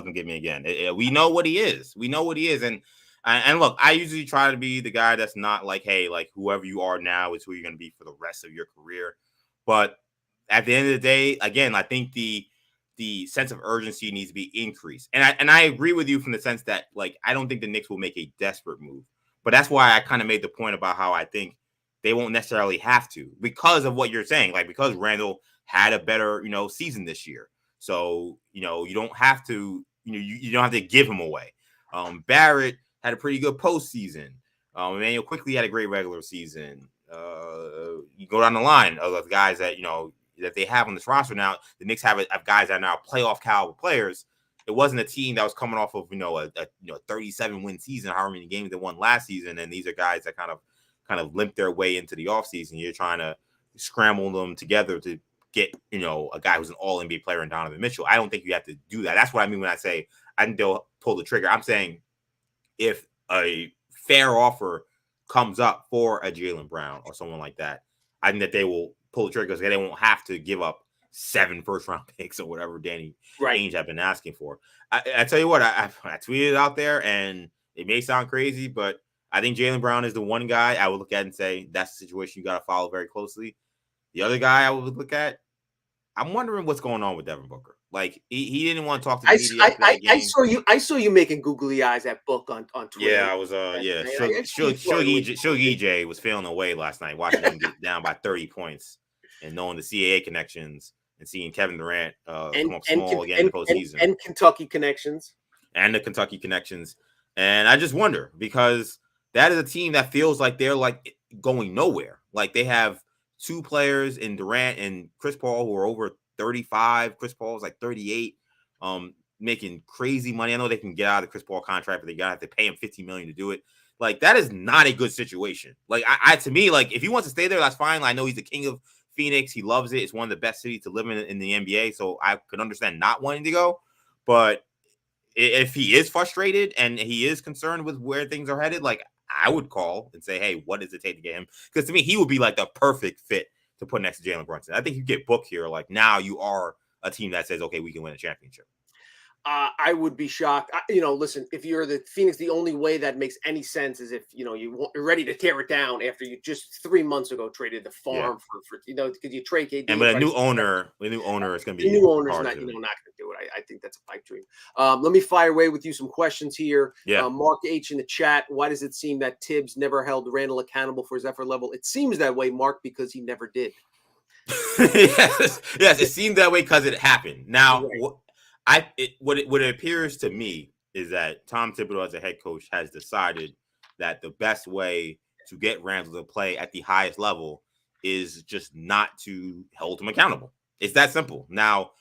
them get me again. We know what he is. We know what he is, and look, I usually try to be the guy that's not like, hey, like whoever you are now is who you're gonna be for the rest of your career. But at the end of the day, again, I think the sense of urgency needs to be increased, and I agree with you from the sense that like I don't think the Knicks will make a desperate move, but that's why I kind of made the point about how I think they won't necessarily have to because of what you're saying, like because Randall had a better, season this year. So, you don't have to, you don't have to give him away. Barrett had a pretty good postseason. Emmanuel quickly had a great regular season. You go down the line of the guys that, that they have on this roster now. The Knicks have guys that are now playoff caliber players. It wasn't a team that was coming off of, a 37 win season, however many games they won last season. And these are guys that kind of limp their way into the offseason. You're trying to scramble them together to get, a guy who's an all NBA player in Donovan Mitchell. I don't think you have to do that. That's what I mean when I say I think they'll pull the trigger. I'm saying if a fair offer comes up for a Jaylen Brown or someone like that, I think that they will pull the trigger because they won't have to give up 7 first-round picks or whatever Danny Ainge have been asking for. I tell you what, I tweeted it out there, and it may sound crazy, but I think Jaylen Brown is the one guy I would look at and say that's the situation you got to follow very closely. The other guy I would look at, I'm wondering what's going on with Devin Booker. Like he didn't want to talk to the media after that game. I saw you making googly eyes at Book on Twitter. Yeah, I was Shug EJ was feeling away last night, watching them get down by 30 points and knowing the CAA connections and seeing Kevin Durant come up small again in the postseason. And Kentucky connections. And the Kentucky connections. And I just wonder because that is a team that feels like they're like going nowhere. Like they have 2 players in Durant and Chris Paul who are over 35. Chris Paul is like 38, making crazy money. I know they can get out of the Chris Paul contract, but they gotta have to pay him $50 million to do it. Like that is not a good situation. Like to me, like if he wants to stay there, that's fine. I know he's the king of Phoenix. He loves it. It's one of the best cities to live in the NBA. So I could understand not wanting to go. But if he is frustrated and he is concerned with where things are headed, like I would call and say, hey, what does it take to get him? Because to me, he would be like the perfect fit to put next to Jalen Brunson. I think you get Book here. Like now you are a team that says, okay, we can win a championship. I would be shocked. Listen, if you're the Phoenix, the only way that makes any sense is if, you're ready to tear it down after you just 3 months ago traded the farm for because you trade KD. And with a new owner is going to be the new owner's not going to do it. I think that's a pipe dream. Let me fire away with you some questions here. Yeah. Mark H in the chat. Why does it seem that Tibbs never held Randle accountable for his effort level? It seems that way, Mark, because he never did. yes, it seemed that way because it happened. Now, what it appears to me is that Tom Thibodeau as a head coach has decided that the best way to get Randle to play at the highest level is just not to hold him accountable. It's that simple. Now,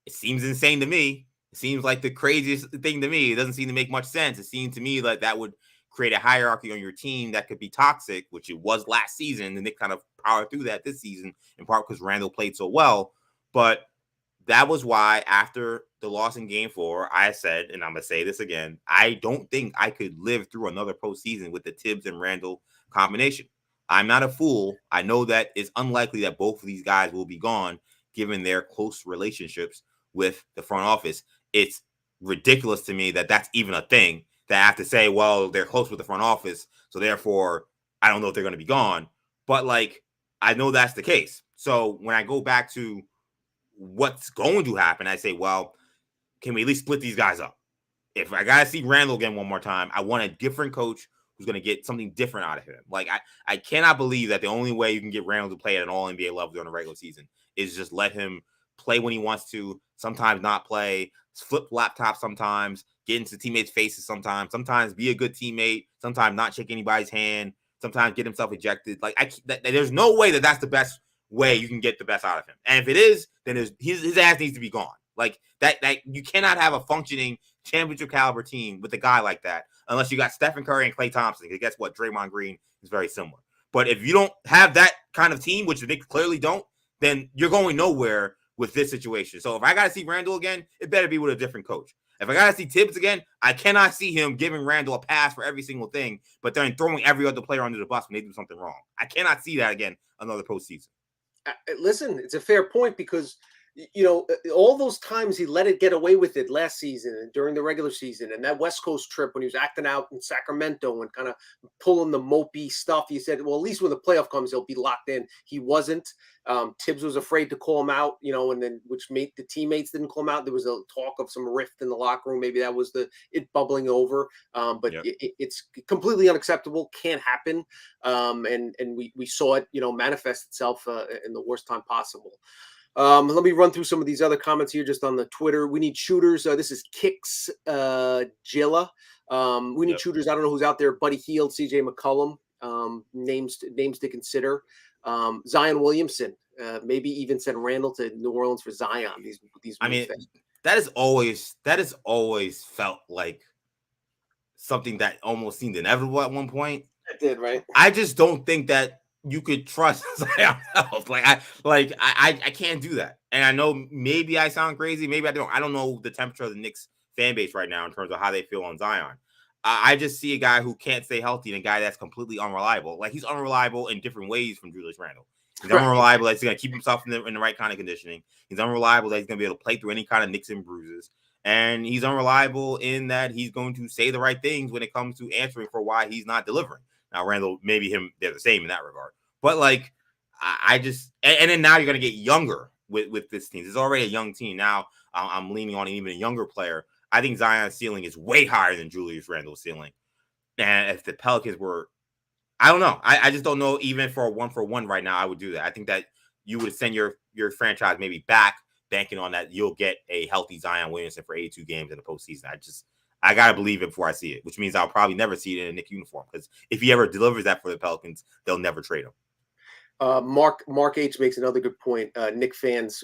it seems insane to me. It seems like the craziest thing to me. It doesn't seem to make much sense. It seems to me like that would create a hierarchy on your team that could be toxic, which it was last season, and they kind of powered through that this season, in part because Randle played so well. But that was why after the loss in Game 4, I said, and I'm going to say this again, I don't think I could live through another postseason with the Tibbs and Randle combination. I'm not a fool. I know that it's unlikely that both of these guys will be gone given their close relationships with the front office. It's ridiculous to me that that's even a thing, that I have to say, well, they're close with the front office, so therefore I don't know if they're going to be gone. But, like, I know that's the case. So when I go back to what's going to happen, I say, well, can we at least split these guys up? If I got to see Randle again one more time, I want a different coach who's going to get something different out of him. Like, I cannot believe that the only way you can get Randle to play at an all-NBA level during the regular season is just let him play when he wants to, sometimes not play, flip laptops sometimes, get into teammates' faces sometimes be a good teammate, sometimes not shake anybody's hand, sometimes get himself ejected. Like, there's no way that that's the best way you can get the best out of him. And if it is, then his ass needs to be gone. Like that you cannot have a functioning championship caliber team with a guy like that unless you got Stephen Curry and Klay Thompson. Because guess what? Draymond Green is very similar. But if you don't have that kind of team, which they clearly don't, then you're going nowhere with this situation. So if I got to see Randle again, it better be with a different coach. If I got to see Tibbs again, I cannot see him giving Randle a pass for every single thing, but then throwing every other player under the bus when they do something wrong. I cannot see that again another postseason. Listen, it's a fair point because, all those times he let it get away with it last season and during the regular season and that West Coast trip when he was acting out in Sacramento and kind of pulling the mopey stuff. He said, well, at least when the playoff comes, he'll be locked in. He wasn't. Tibbs was afraid to call him out, and then which made the teammates didn't call him out. There was a talk of some rift in the locker room. Maybe that was it bubbling over. But yep. It's completely unacceptable. Can't happen. And we saw it, manifest itself in the worst time possible. Let me run through some of these other comments here just on the Twitter. We need shooters. This is Kicks Jilla. We need shooters. I don't know who's out there. Buddy Hield, CJ McCollum. Names to consider. Zion Williamson. Maybe even send Randle to New Orleans for Zion. These. I mean, that has always felt like something that almost seemed inevitable at one point. It did, right? I just don't think that you could trust Zion else. I can't do that. And I know maybe I sound crazy. Maybe I don't. I don't know the temperature of the Knicks fan base right now in terms of how they feel on Zion. I just see a guy who can't stay healthy and a guy that's completely unreliable. Like he's unreliable in different ways from Julius Randle. He's unreliable that he's going to keep himself in the right kind of conditioning. He's unreliable that he's going to be able to play through any kind of nicks and bruises. And he's unreliable in that he's going to say the right things when it comes to answering for why he's not delivering. Now, Randle, maybe they're the same in that regard. But like, I just, and then now you're going to get younger with this team. It's already a young team. Now I'm leaning on even a younger player. I think Zion's ceiling is way higher than Julius Randle's ceiling. And if the Pelicans were, I don't know. I just don't know. Even for a 1-for-1 right now, I would do that. I think that you would send your franchise maybe back, banking on that you'll get a healthy Zion Williamson for 82 games in the postseason. I got to believe it before I see it, which means I'll probably never see it in a Knicks uniform because if he ever delivers that for the Pelicans, they'll never trade him. Mark H makes another good point. Knicks fans,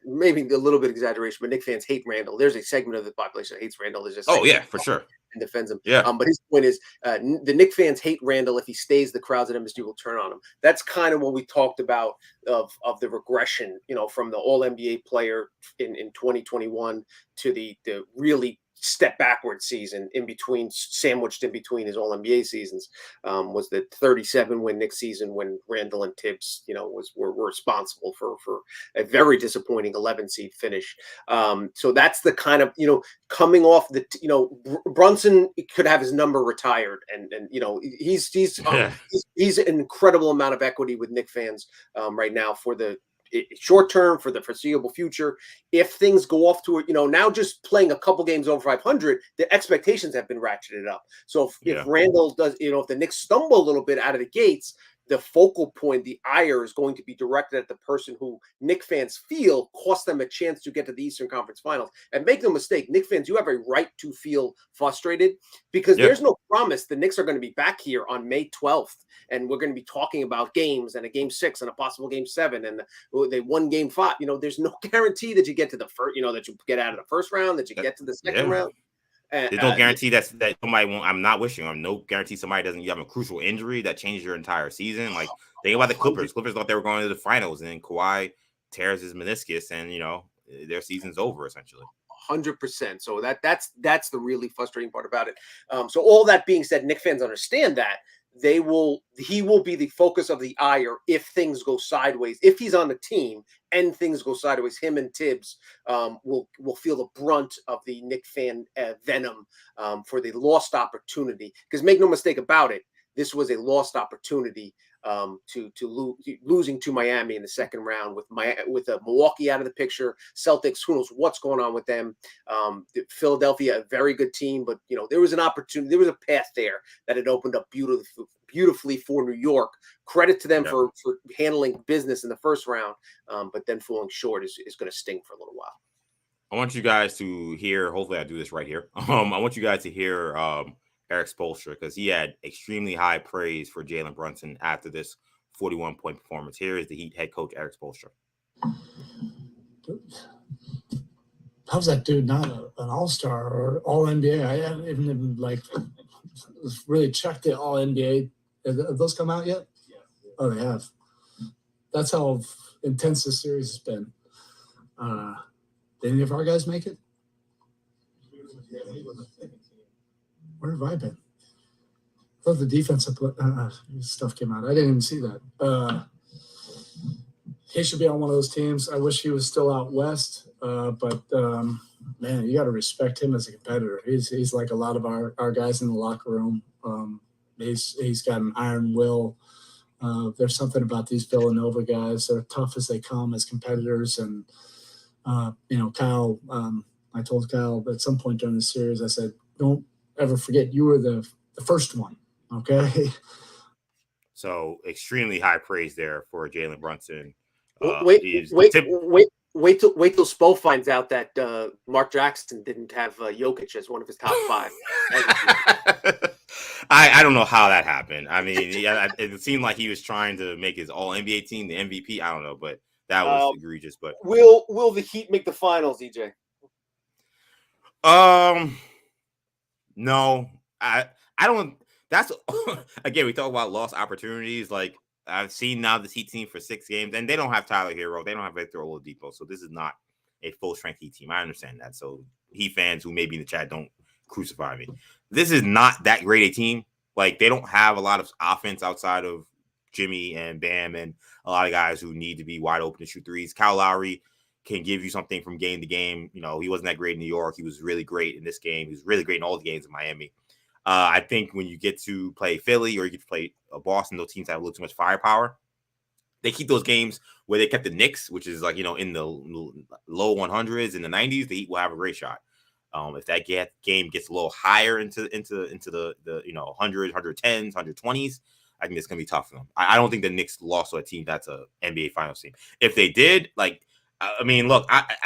maybe a little bit exaggeration, but Knicks fans hate Randle. There's a segment of the population that hates Randle. There's just for sure, and defends him. Yeah. But his point is, the Knicks fans hate Randle. If he stays, the crowds at MSG will turn on him. That's kind of what we talked about of the regression, from the All NBA player in 2021 to the really step backward season sandwiched in between his All NBA seasons, was the 37 win Knicks season when Randle and Tibbs, were responsible for a very disappointing 11 seed finish. So that's the kind of, coming off the, Brunson could have his number retired and he's an incredible amount of equity with Knicks fans right now for the short term, for the foreseeable future. If things go off to now just playing a couple games over 500, the expectations have been ratcheted up. So if Randle does, if the Knicks stumble a little bit out of the gates, the focal point, the ire is going to be directed at the person who Knicks fans feel cost them a chance to get to the Eastern Conference Finals. And make no mistake, Knicks fans, you have a right to feel frustrated because there's no promise the Knicks are going to be back here on May 12th. And we're going to be talking about games and a game 6 and a possible game 7 and they won game 5. There's no guarantee that you get to the first, that you get out of the first round, that you get to the second round. There's no guarantee that somebody won't. I'm not wishing. I'm no guarantee somebody doesn't. You have a crucial injury that changes your entire season. Like think about the Clippers. Clippers thought they were going to the finals, and then Kawhi tears his meniscus, and their season's over essentially. 100%. So that's the really frustrating part about it. So all that being said, Knicks fans understand that he will be the focus of the ire if things go sideways. If he's on the team and things go sideways, him and Tibbs will feel the brunt of the Knicks fan venom for the lost opportunity. Because make no mistake about it, this was a lost opportunity losing to Miami in the second round with Milwaukee out of the picture. Celtics, who knows what's going on with them. Philadelphia, a very good team, but there was an opportunity, there was a path there that had opened up beautifully for New York. Credit to them for handling business in the first round, but then falling short is going to sting for a little while. I want you guys to hear. Hopefully, I do this right here. I want you guys to hear Eric Spoelstra, because he had extremely high praise for Jalen Brunson after this 41-point performance. Here is the Heat head coach, Eric Spoelstra. how's that dude not an all-star or all-NBA? I haven't even really checked the all-NBA. Have those come out yet? Oh, they have. That's how intense this series has been. Did any of our guys make it? Where have I been? I thought the defensive stuff came out. I didn't even see that. He should be on one of those teams. I wish he was still out west, but man, you got to respect him as a competitor. He's like a lot of our guys in the locker room. He's got an iron will. There's something about these Villanova guys. They're tough as they come as competitors. And, Kyle, I told Kyle at some point during the series, I said, don't ever forget you were the first one, okay? So extremely high praise there for Jalen Brunson. Wait till Spo finds out that Mark Jackson didn't have Jokic as one of his top 5. I don't know how that happened. I mean, it seemed like he was trying to make his All NBA team the MVP. I don't know, but that was egregious. But will the Heat make the finals, EJ? No, I don't. That's again, we talk about lost opportunities. Like I've seen now this Heat team for 6 games, and they don't have Tyler Hero, they don't have Victor Oladipo, so this is not a full strength Heat team. I understand that. So Heat fans who may be in the chat, don't crucify me. This is not that great a team. Like they don't have a lot of offense outside of Jimmy and Bam, and a lot of guys who need to be wide open to shoot threes. Kyle Lowry can give you something from game to game. You know, he wasn't that great in New York. He was really great in this game. He was really great in all the games in Miami. I think when you get to play Philly or you get to play Boston, those teams have a little too much firepower. They keep those games where they kept the Knicks, which is like, in the low 100s in the 90s, the Heat will have a great shot. If that game gets a little higher into the 100s, 110s, 120s, I think it's going to be tough for them. I don't think the Knicks lost to a team that's a NBA Finals team. If they did, look,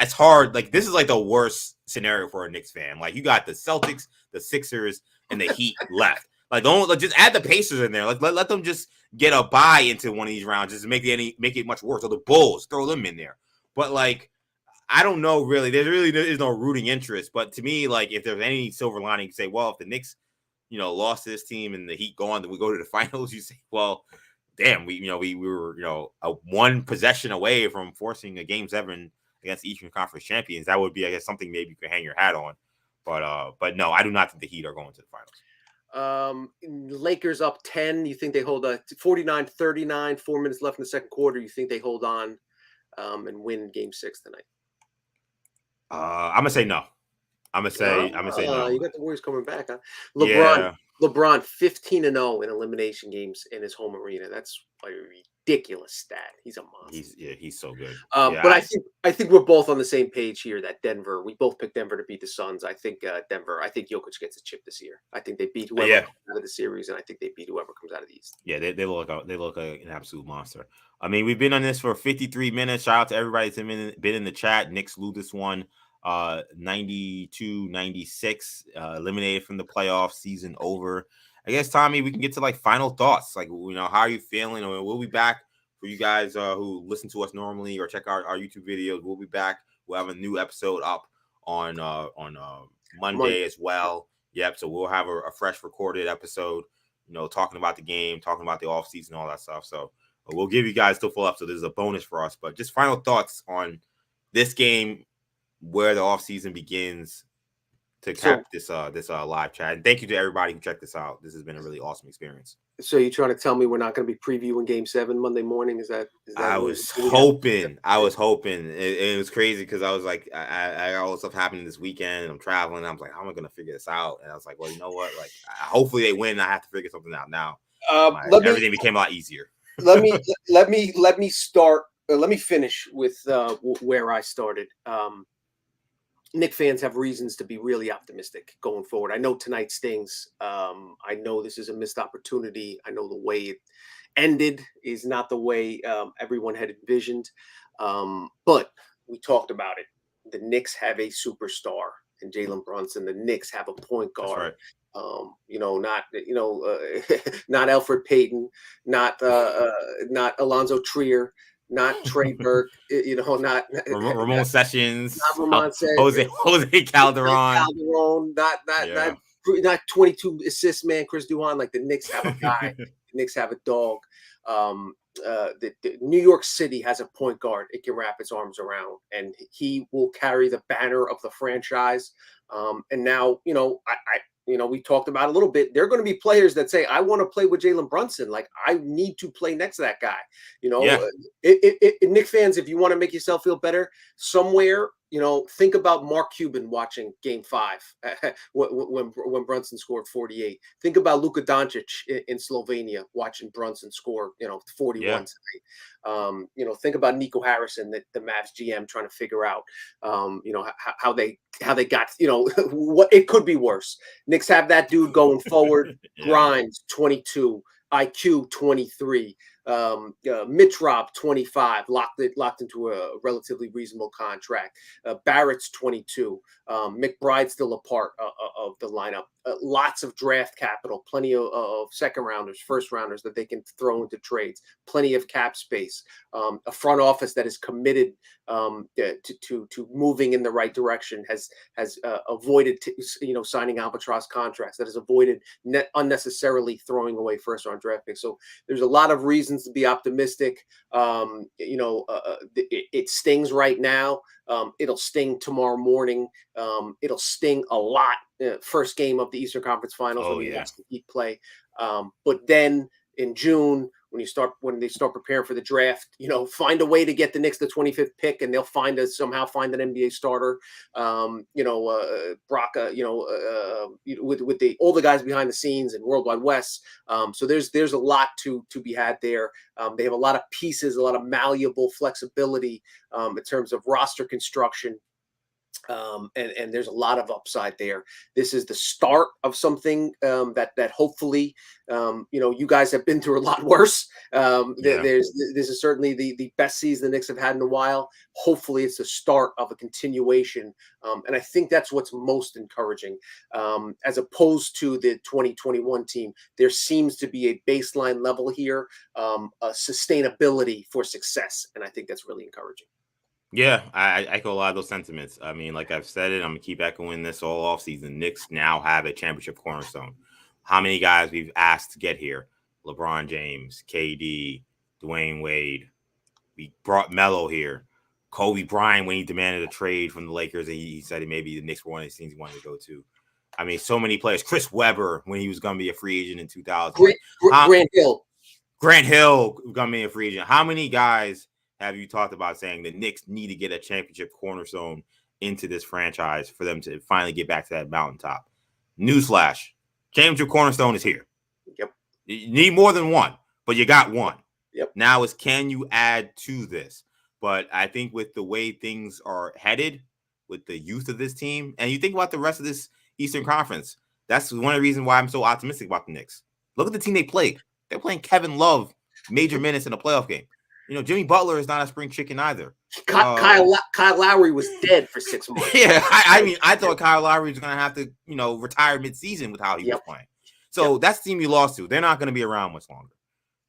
it's hard. Like, this is like the worst scenario for a Knicks fan. Like, you got the Celtics, the Sixers, and the Heat left. Like, just add the Pacers in there. Like, let them just get a bye into one of these rounds, just to make it much worse. Or the Bulls, throw them in there. But like, I don't know. Really, there is no rooting interest. But to me, like, if there's any silver lining, you say, well, if the Knicks, lost to this team and the Heat go on, then we go to the finals. You say, well, damn, we were a one possession away from forcing a Game 7 against the Eastern Conference champions. That would be, I guess, something maybe you could hang your hat on. But no, I do not think the Heat are going to the finals. Lakers up 10. You think they hold a 49-39, 4 minutes left in the second quarter? You think they hold on and win Game 6 tonight? I'm gonna say no. I'm gonna say no. You got the Warriors coming back, huh? LeBron 15-0 in elimination games in his home arena. That's a ridiculous stat. He's a monster. He's so good. But I think we're both on the same page here that Denver. We both picked Denver to beat the Suns. I think Denver. I think Jokic gets a chip this year. I think they beat whoever comes out of the series, and I think they beat whoever comes out of the East. Yeah, they look like an absolute monster. I mean, we've been on this for 53 minutes. Shout out to everybody that's been in the chat. Knicks lose this one, 92-96, eliminated from the playoffs, season over. I guess, Tommy, we can get to like final thoughts. Like, how are you feeling? I mean, we'll be back for you guys who listen to us normally or check out our YouTube videos. We'll be back. We'll have a new episode up on Monday as well. Yep. So we'll have a fresh recorded episode, talking about the game, talking about the offseason, all that stuff. So we'll give you guys the full episode. This is a bonus for us, but just final thoughts on this game, where the offseason begins to cap this live chat. And thank you to everybody who checked this out. This has been a really awesome experience. So you're trying to tell me we're not going to be previewing Game 7 Monday morning? Is that I was hoping. It was crazy because I was like, I got all this stuff happening this weekend. And I'm traveling. I was like, how am I going to figure this out? And I was like, well, you know what? Like, hopefully they win. I have to figure something out now. Everything became a lot easier. let me start. Let me finish with where I started. Knicks fans have reasons to be really optimistic going forward. I know tonight stings. I know this is a missed opportunity. I know the way it ended is not the way everyone had envisioned. But we talked about it. The Knicks have a superstar in Jalen Brunson. The Knicks have a point guard. Right. Not Alfred Payton, not Alonzo Trier. not Trey Burke, not Ramon Sessions, not Ramon said, Jose Calderon. Not 22 assists man, Chris Duhon. Like the Knicks have a guy, the Knicks have a dog. The New York City has a point guard it can wrap its arms around, and he will carry the banner of the franchise. And now, we talked about a little bit. There are going to be players that say, I want to play with Jalen Brunson. Like, I need to play next to that guy. Knick fans, if you want to make yourself feel better somewhere, think about Mark Cuban watching Game 5 when Brunson scored 48. Think about Luka Doncic in Slovenia watching Brunson score, 41 tonight. Think about Nico Harrison, the Mavs GM, trying to figure out, how they got, what it could be worse. Knicks have that dude going forward. Grimes 22, IQ 23. Mitrop 25, locked into a relatively reasonable contract. Barrett's 22. McBride's still a part of the lineup. Lots of draft capital, plenty of second rounders, first rounders that they can throw into trades. Plenty of cap space. A front office that is committed to moving in the right direction, has avoided signing albatross contracts, that has avoided unnecessarily throwing away first round draft picks. So there's a lot of reasons to be optimistic. It stings right now. It'll sting tomorrow morning. It'll sting a lot. First game of the Eastern Conference Finals when you watch the Heat play. But then in June, when they start preparing for the draft, find a way to get the Knicks the 25th pick, and they'll somehow find an NBA starter. Braca, with all the guys behind the scenes and Worldwide West. So there's a lot to be had there. They have a lot of pieces, a lot of malleable flexibility in terms of roster construction. And there's a lot of upside there. This is the start of something that hopefully, you guys have been through a lot worse. This is certainly the best season the Knicks have had in a while. Hopefully it's the start of a continuation. And I think that's what's most encouraging. As opposed to the 2021 team, there seems to be a baseline level here, a sustainability for success. And I think that's really encouraging. Yeah, I echo a lot of those sentiments. I mean, like I've said it, I'm going to keep echoing this all offseason. Knicks now have a championship cornerstone. How many guys we've asked to get here? LeBron James, KD, Dwayne Wade. We brought Melo here. Kobe Bryant, when he demanded a trade from the Lakers, and he said maybe the Knicks were one of these teams he wanted to go to. I mean, so many players. Chris Webber, when he was going to be a free agent in 2000. Grant Hill going to be a free agent. How many guys have you talked about saying the Knicks need to get a championship cornerstone into this franchise for them to finally get back to that mountaintop? Newsflash, championship cornerstone is here. Yep. You need more than one, but you got one. Yep. Now is, can you add to this? But I think with the way things are headed, with the youth of this team, and you think about the rest of this Eastern Conference, that's one of the reasons why I'm so optimistic about the Knicks. Look at the team they played. They're playing Kevin Love major minutes in a playoff game. Jimmy Butler is not a spring chicken either. Kyle Lowry was dead for 6 months. Yeah, I thought Kyle Lowry was going to have to, retire mid-season with how he was playing. So that's the team you lost to. They're not going to be around much longer.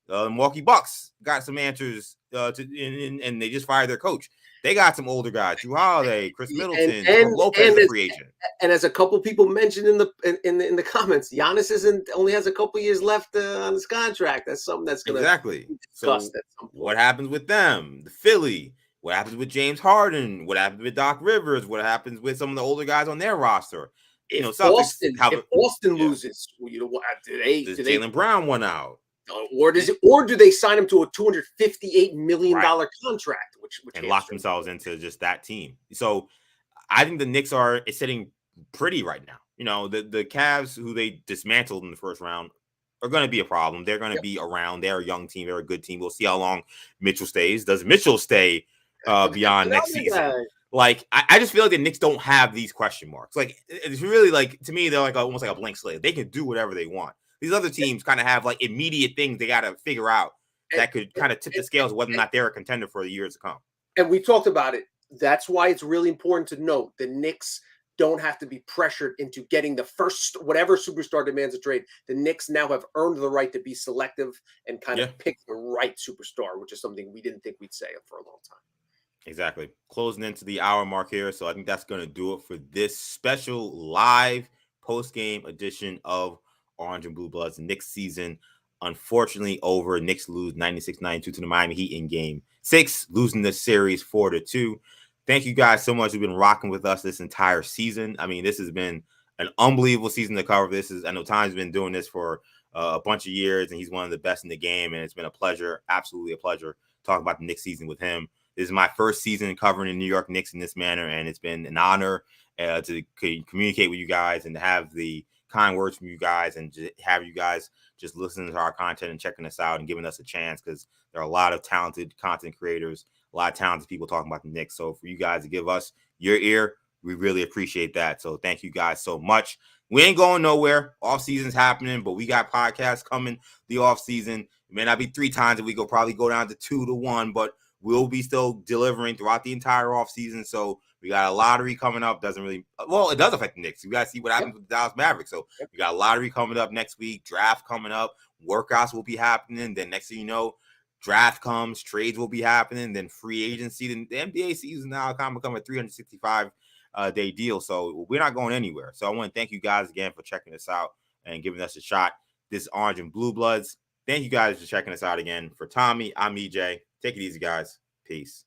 The Milwaukee Bucks got some answers, and they just fired their coach. They got some older guys: Jrue Holiday, Chris Middleton, Lopez, a free agent. And as a couple people mentioned in the comments, Giannis only has a couple years left on his contract. That's something that's going to be discussed at some point. What happens with them? The Philly. What happens with James Harden? What happens with Doc Rivers? What happens with some of the older guys on their roster? If Boston loses, do Jaylen Brown won out? Or do they sign him to a $258 million contract, which and lock themselves into just that team? So I think the Knicks are sitting pretty right now. The Cavs, who they dismantled in the first round, are going to be a problem. They're going to be around. They're a young team. They're a good team. We'll see how long Mitchell stays. Does Mitchell stay beyond next season? Like, I just feel like the Knicks don't have these question marks. Like, it's really to me, they're almost like a blank slate. They can do whatever they want. These other teams kind of have immediate things they got to figure out that could kind of tip the scales of whether or not they're a contender for the years to come. And we talked about it. That's why it's really important to note the Knicks don't have to be pressured into getting the first whatever superstar demands a trade. The Knicks now have earned the right to be selective and kind of pick the right superstar, which is something we didn't think we'd say for a long time. Exactly. Closing into the hour mark here. So I think that's going to do it for this special live post-game edition of Orange and Blue Bloods. Knicks season, unfortunately, over. Knicks lose 96-92 to the Miami Heat in game 6, losing the series 4-2. Thank you guys so much. You've been rocking with us this entire season. I mean, this has been an unbelievable season to cover. I know Tom's been doing this for a bunch of years, and he's one of the best in the game, and it's been a pleasure, absolutely a pleasure, talking about the Knicks season with him. This is my first season covering the New York Knicks in this manner, and it's been an honor to communicate with you guys and to have the kind words from you guys and to have you guys just listening to our content and checking us out and giving us a chance, because there are a lot of talented content creators, a lot of talented people talking about the Knicks. So for you guys to give us your ear, we really appreciate that. So thank you guys so much. We ain't going nowhere. Off season's happening, but we got podcasts coming the off season. It may not be 3 times a week. We'll probably go down to 2 to 1, but we'll be still delivering throughout the entire offseason. So we got a lottery coming up. It does affect the Knicks. We got to see what happens with the Dallas Mavericks. So we got a lottery coming up next week, draft coming up, workouts will be happening. Then next thing you know, draft comes, trades will be happening, then free agency. Then the NBA season now kind of become a 365-day deal. So we're not going anywhere. So I want to thank you guys again for checking us out and giving us a shot. This is Orange and Blue Bloods. Thank you guys for checking us out again. For Tommy, I'm EJ. Take it easy, guys. Peace.